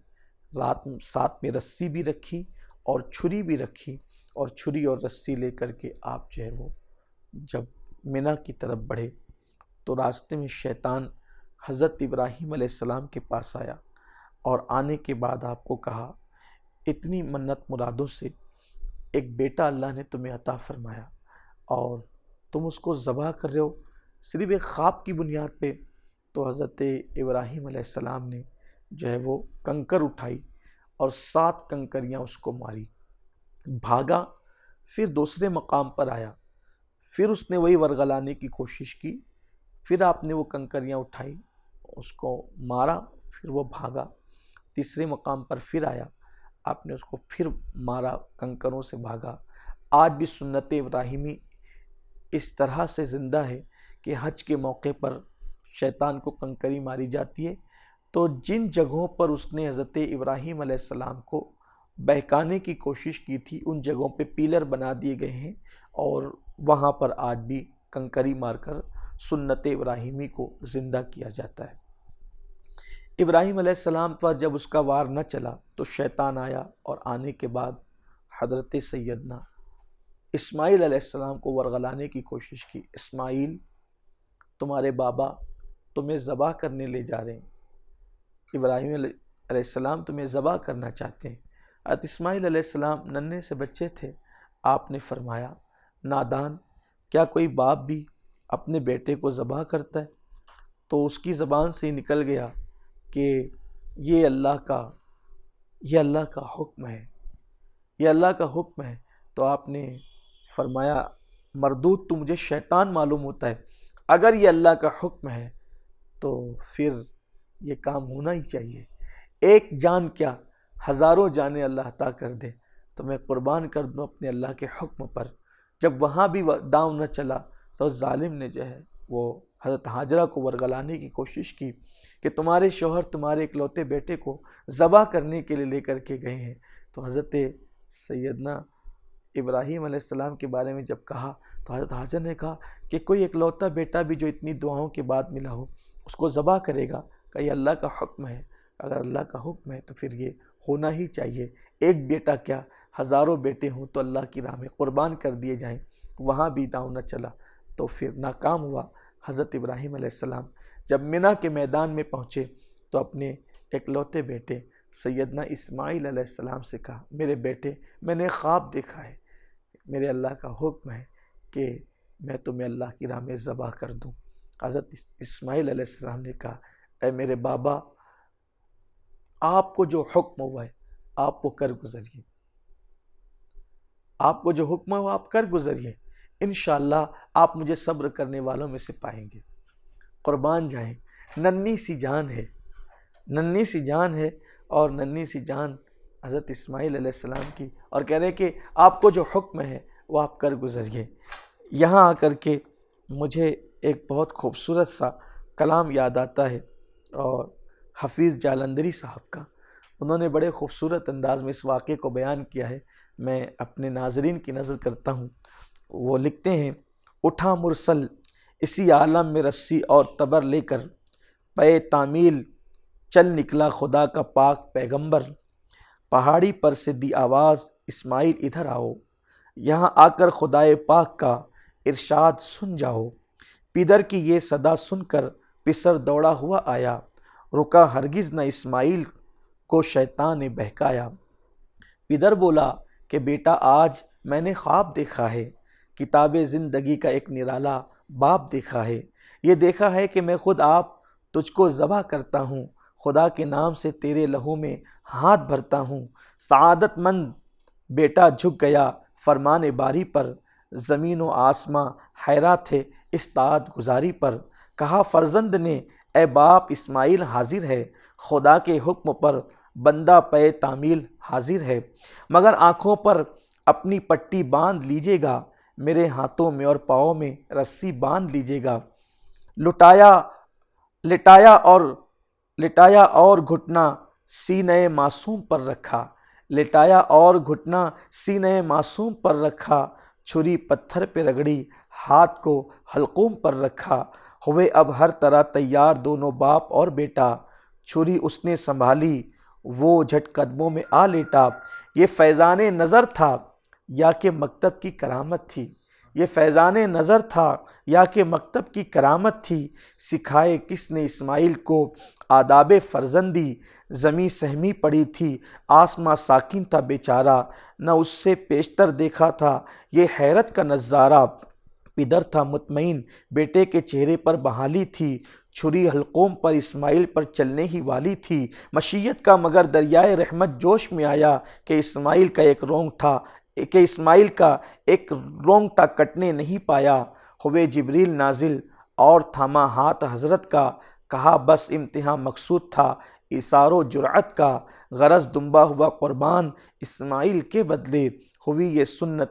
ساتھ میں رسی بھی رکھی اور چھری بھی رکھی، اور چھری اور رسی لے کر کے آپ جو ہے وہ جب منی کی طرف بڑھے تو راستے میں شیطان حضرت ابراہیم علیہ السلام کے پاس آیا اور آنے کے بعد آپ کو کہا اتنی منت مرادوں سے ایک بیٹا اللہ نے تمہیں عطا فرمایا اور تم اس کو ذبح کر رہے ہو صرف ایک خواب کی بنیاد پہ. تو حضرت ابراہیم علیہ السلام نے جو ہے وہ کنکر اٹھائی اور 7 کنکریاں اس کو ماری، بھاگا. پھر دوسرے مقام پر آیا، پھر اس نے وہی ورغلانے کی کوشش کی، پھر آپ نے وہ کنکریاں اٹھائی، اس کو مارا، پھر وہ بھاگا. تیسرے مقام پر پھر آیا، آپ نے اس کو پھر مارا، کنکروں سے بھاگا. آج بھی سنت ابراہیمی اس طرح سے زندہ ہے کہ حج کے موقع پر شیطان کو کنکری ماری جاتی ہے. تو جن جگہوں پر اس نے حضرت ابراہیم علیہ السلام کو بہکانے کی کوشش کی تھی ان جگہوں پہ پیلر بنا دیے گئے ہیں اور وہاں پر آج بھی کنکری مار کر سنت ابراہیمی کو زندہ کیا جاتا ہے. ابراہیم علیہ السلام پر جب اس کا وار نہ چلا تو شیطان آیا اور آنے کے بعد حضرت سیدنا اسماعیل علیہ السلام کو ورغلانے کی کوشش کی. اسماعیل تمہارے بابا تمہیں ذبح کرنے لے جا رہے ہیں، ابراہیم علیہ السلام تمہیں ذبح کرنا چاہتے ہیں. حضرت اسماعیل علیہ السلام ننھے سے بچے تھے. آپ نے فرمایا نادان، کیا کوئی باپ بھی اپنے بیٹے کو ذبح کرتا ہے؟ تو اس کی زبان سے نکل گیا کہ یہ اللہ کا حکم ہے، یہ اللہ کا حکم ہے. تو آپ نے فرمایا مردود تو مجھے شیطان معلوم ہوتا ہے، اگر یہ اللہ کا حکم ہے تو پھر یہ کام ہونا ہی چاہیے. ایک جان کیا ہزاروں جانیں اللہ عطا کر دے تو میں قربان کر دوں اپنے اللہ کے حکم پر. جب وہاں بھی داؤں نہ چلا تو ظالم نے جو ہے وہ حضرت ہاجرہ کو ورغلانے کی کوشش کی کہ تمہارے شوہر تمہارے اکلوتے بیٹے کو ذبح کرنے کے لیے لے کر کے گئے ہیں. تو حضرت سیدنا ابراہیم علیہ السلام کے بارے میں جب کہا تو حضرت ہاجر نے کہا کہ کوئی اکلوتا بیٹا بھی جو اتنی دعاؤں کے بعد ملا ہو اس کو ذبح کرے گا؟ کہ یہ اللہ کا حکم ہے، اگر اللہ کا حکم ہے تو پھر یہ ہونا ہی چاہیے. ایک بیٹا کیا ہزاروں بیٹے ہوں تو اللہ کی راہ میں قربان کر دیے جائیں. وہاں بھی داؤں نہ چلا تو پھر ناکام ہوا. حضرت ابراہیم علیہ السلام جب منی کے میدان میں پہنچے تو اپنے اکلوتے بیٹے سیدنا اسماعیل علیہ السلام سے کہا میرے بیٹے میں نے خواب دیکھا ہے، میرے اللہ کا حکم ہے کہ میں تمہیں اللہ کی راہ میں ذبح کر دوں. حضرت اسماعیل علیہ السلام نے کہا اے میرے بابا، آپ کو جو حکم ہوا ہے آپ وہ کر گزریے، آپ کو جو حکم ہے وہ آپ کر گزریے، انشاءاللہ آپ مجھے صبر کرنے والوں میں سے پائیں گے. قربان جائیں، ننھی سی جان ہے، ننھی سی جان ہے اور ننھی سی جان حضرت اسماعیل علیہ السلام کی، اور کہہ رہے ہیں کہ آپ کو جو حکم ہے وہ آپ کر گزریے. یہاں آ کر کے مجھے ایک بہت خوبصورت سا کلام یاد آتا ہے اور حفیظ جالندری صاحب کا. انہوں نے بڑے خوبصورت انداز میں اس واقعے کو بیان کیا ہے، میں اپنے ناظرین کی نظر کرتا ہوں. وہ لکھتے ہیں اٹھا مرسل اسی عالم میں رسی اور تبر لے کر، پے تعمیل چل نکلا خدا کا پاک پیغمبر. پہاڑی پر سے دی آواز اسماعیل ادھر آؤ، یہاں آ کر خدائے پاک کا ارشاد سن جاؤ. پیدر کی یہ صدا سن کر پسر دوڑا ہوا آیا، رکا ہرگز نہ اسماعیل کو شیطان نے بہکایا. پیدر بولا کہ بیٹا آج میں نے خواب دیکھا ہے، کتاب زندگی کا ایک نرالا باب دیکھا ہے. یہ دیکھا ہے کہ میں خود آپ تجھ کو ذبح کرتا ہوں، خدا کے نام سے تیرے لہو میں ہاتھ بھرتا ہوں. سعادت مند بیٹا جھک گیا فرمان باری پر، زمین و آسماں حیران تھے استاد گزاری پر. کہا فرزند نے اے باپ اسماعیل حاضر ہے، خدا کے حکم پر بندہ پے تعمیل حاضر ہے. مگر آنکھوں پر اپنی پٹی باندھ لیجیے گا، میرے ہاتھوں میں اور پاؤں میں رسی باندھ لیجیے گا. لٹایا اور گھٹنا سینے معصوم پر رکھا، لٹایا اور گھٹنا سینے معصوم پر رکھا. چھری پتھر پہ رگڑی، ہاتھ کو حلقوم پر رکھا. ہوئے اب ہر طرح تیار دونوں باپ اور بیٹا، چھری اس نے سنبھالی وہ جھٹ قدموں میں آ لیٹا. یہ فیضان نظر تھا یا کہ مکتب کی کرامت تھی، یہ فیضان نظر تھا یا کہ مکتب کی کرامت تھی، سکھائے کس نے اسماعیل کو آداب فرزندی، زمیں سہمی پڑی تھی، آسماں ساکن تھا بیچارہ، نہ اس سے پیشتر دیکھا تھا یہ حیرت کا نظارہ، پدر تھا مطمئن بیٹے کے چہرے پر بحالی تھی، چھری حلقوم پر اسماعیل پر چلنے ہی والی تھی، مشیت کا مگر دریائے رحمت جوش میں آیا کہ اسماعیل کا ایک رونگٹا کٹنے نہیں پایا، ہوئے جبریل نازل اور تھاما ہاتھ حضرت کا، کہا بس امتحان مقصود تھا ایثار و جرأت کا، غرض دمبا ہوا قربان اسماعیل کے بدلے، ہوئی یہ سنت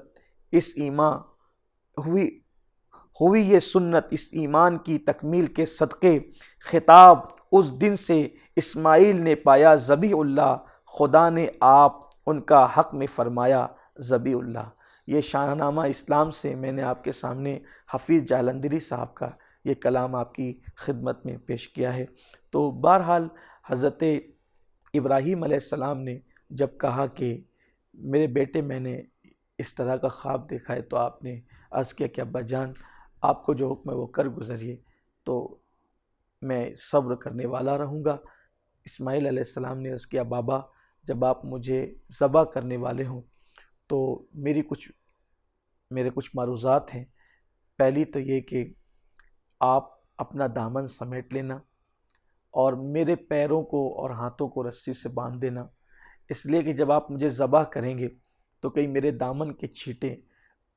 اس ایمان کی تکمیل کے صدقے، خطاب اس دن سے اسماعیل نے پایا ذبیح اللہ، خدا نے آپ ان کا حق میں فرمایا ذبیح اللہ۔ یہ شاہ نامہ اسلام سے میں نے آپ کے سامنے حفیظ جالندھری صاحب کا یہ کلام آپ کی خدمت میں پیش کیا ہے۔ تو بہرحال حضرت ابراہیم علیہ السلام نے جب کہا کہ میرے بیٹے میں نے اس طرح کا خواب دیکھا ہے، تو آپ نے عرض کیا کہ ابا جان آپ کو جو حکم ہے وہ کر گزریے، تو میں صبر کرنے والا رہوں گا۔ اسماعیل علیہ السلام نے عرض کیا بابا جب آپ مجھے ذبح کرنے والے ہوں تو میرے کچھ معروضات ہیں۔ پہلی تو یہ کہ آپ اپنا دامن سمیٹ لینا اور میرے پیروں کو اور ہاتھوں کو رسی سے باندھ دینا، اس لیے کہ جب آپ مجھے ذبح کریں گے تو کہیں میرے دامن کے چھینٹے،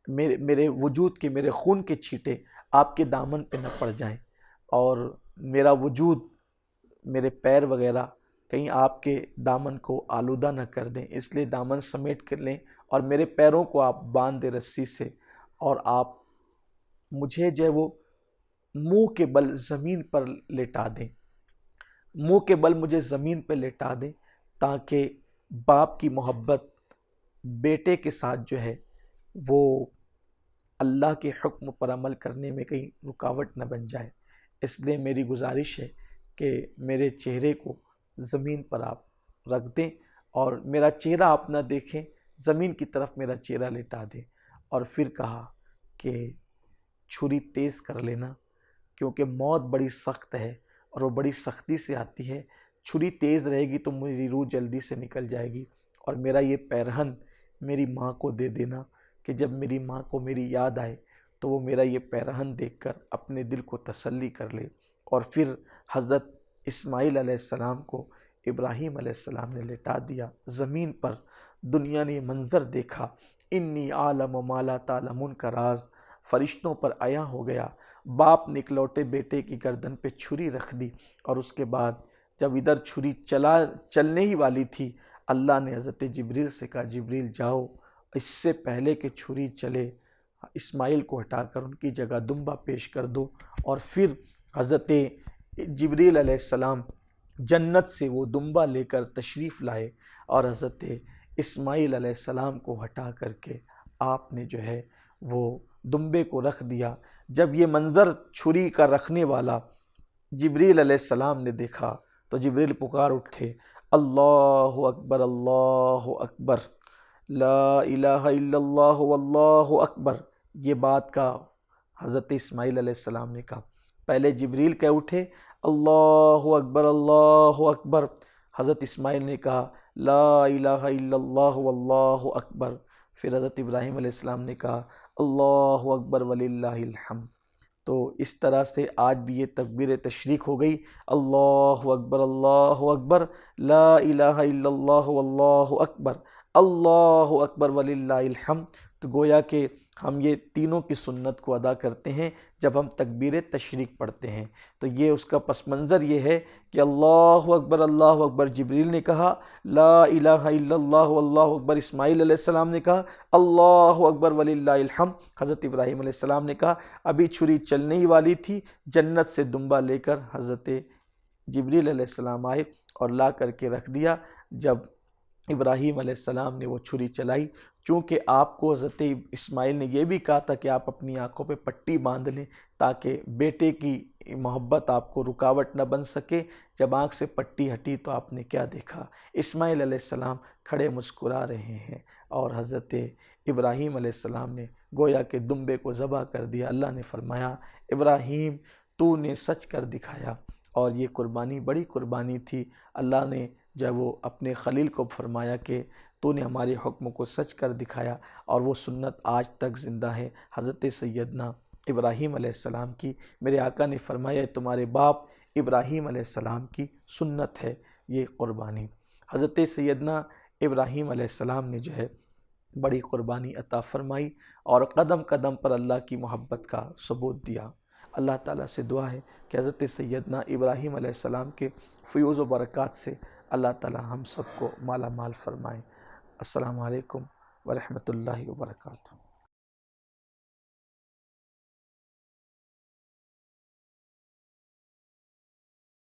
میرے وجود کے، میرے خون کے چھینٹے آپ کے دامن پہ نہ پڑ جائیں، اور میرا وجود، میرے پیر وغیرہ کہیں آپ کے دامن کو آلودہ نہ کر دیں، اس لیے دامن سمیٹ کر لیں اور میرے پیروں کو آپ باندھ دیں رسی سے، اور آپ مجھے جو ہے وہ منہ کے بل زمین پر لٹا دیں، منہ کے بل مجھے زمین پہ لٹا دیں، تاکہ باپ کی محبت بیٹے کے ساتھ جو ہے وہ اللہ کے حکم پر عمل کرنے میں کہیں رکاوٹ نہ بن جائے۔ اس لیے میری گزارش ہے کہ میرے چہرے کو زمین پر آپ رکھ دیں اور میرا چہرہ آپ نہ دیکھیں، زمین کی طرف میرا چہرہ لٹا دیں، اور پھر کہا کہ چھری تیز کر لینا، کیونکہ موت بڑی سخت ہے اور وہ بڑی سختی سے آتی ہے، چھری تیز رہے گی تو میری روح جلدی سے نکل جائے گی، اور میرا یہ پیرہن میری ماں کو دے دینا کہ جب میری ماں کو میری یاد آئے تو وہ میرا یہ پیرہن دیکھ کر اپنے دل کو تسلی کر لے۔ اور پھر حضرت اسماعیل علیہ السلام کو ابراہیم علیہ السلام نے لٹا دیا زمین پر۔ دنیا نے یہ منظر دیکھا، انی عالم و مالا تعلمون کا راز فرشتوں پر عیاں ہو گیا۔ باپ نے اکلوتے بیٹے کی گردن پہ چھری رکھ دی، اور اس کے بعد جب ادھر چھری چلنے ہی والی تھی، اللہ نے حضرت جبریل سے کہا جبریل جاؤ، اس سے پہلے کہ چھری چلے اسماعیل کو ہٹا کر ان کی جگہ دمبا پیش کر دو۔ اور پھر حضرت جبریل علیہ السلام جنت سے وہ دمبا لے کر تشریف لائے اور حضرت اسماعیل علیہ السلام کو ہٹا کر کے آپ نے جو ہے وہ دمبے کو رکھ دیا۔ جب یہ منظر چھری کا رکھنے والا جبریل علیہ السلام نے دیکھا تو جبریل پکار اٹھے، اللہ اکبر اللہ اکبر، لا الہ الا اللہ واللہ اکبر۔ یہ بات کا حضرت اسماعیل علیہ السلام نے کہا، پہلے جبریل کہہ اٹھے اللہ اکبر، حضرت اسماعیل نے کہا لا الہ الا اللہ واللہ اکبر، پھر حضرت ابراہیم علیہ السلام نے کہا اللہ اکبر وللہ الحمد۔ تو اس طرح سے آج بھی یہ تکبیر تشریق ہو گئی، اللہ اکبر، لا الہ الا اللہ واللہ اکبر وللہ الحمد۔ تو گویا کہ ہم یہ تینوں کی سنت کو ادا کرتے ہیں جب ہم تکبیر تشریق پڑھتے ہیں۔ تو یہ اس کا پس منظر یہ ہے کہ اللہ اکبر جبریل نے کہا، لا الہ الا اللہ واللہ اکبر اسماعیل علیہ السلام نے کہا، اللہ اکبر وللہ الحمد حضرت ابراہیم علیہ السلام نے کہا۔ ابھی چھری چلنے ہی والی تھی، جنت سے دمبا لے کر حضرت جبریل علیہ السلام آئے اور لا کر کے رکھ دیا۔ جب ابراہیم علیہ السلام نے وہ چھری چلائی، چونکہ آپ کو حضرت اسماعیل نے یہ بھی کہا تھا کہ آپ اپنی آنکھوں پہ پٹی باندھ لیں تاکہ بیٹے کی محبت آپ کو رکاوٹ نہ بن سکے۔ جب آنکھ سے پٹی ہٹی تو آپ نے کیا دیکھا؟ اسماعیل علیہ السلام کھڑے مسکرا رہے ہیں، اور حضرت ابراہیم علیہ السلام نے گویا کہ دمبے کو ذبح کر دیا۔ اللہ نے فرمایا ابراہیم تو نے سچ کر دکھایا، اور یہ قربانی بڑی قربانی تھی۔ اللہ نے جب وہ اپنے خلیل کو فرمایا کہ تو نے ہمارے حکم کو سچ کر دکھایا، اور وہ سنت آج تک زندہ ہے حضرت سیدنا ابراہیم علیہ السلام کی۔ میرے آقا نے فرمایا تمہارے باپ ابراہیم علیہ السلام کی سنت ہے یہ قربانی۔ حضرت سیدنا ابراہیم علیہ السلام نے جو ہے بڑی قربانی عطا فرمائی، اور قدم قدم پر اللہ کی محبت کا ثبوت دیا۔ اللہ تعالیٰ سے دعا ہے کہ حضرت سیدنا ابراہیم علیہ السلام کے فیوز و برکات سے اللہ تعالیٰ ہم سب کو مالا مال فرمائے۔ السلام علیکم ورحمۃ اللہ وبرکاتہ۔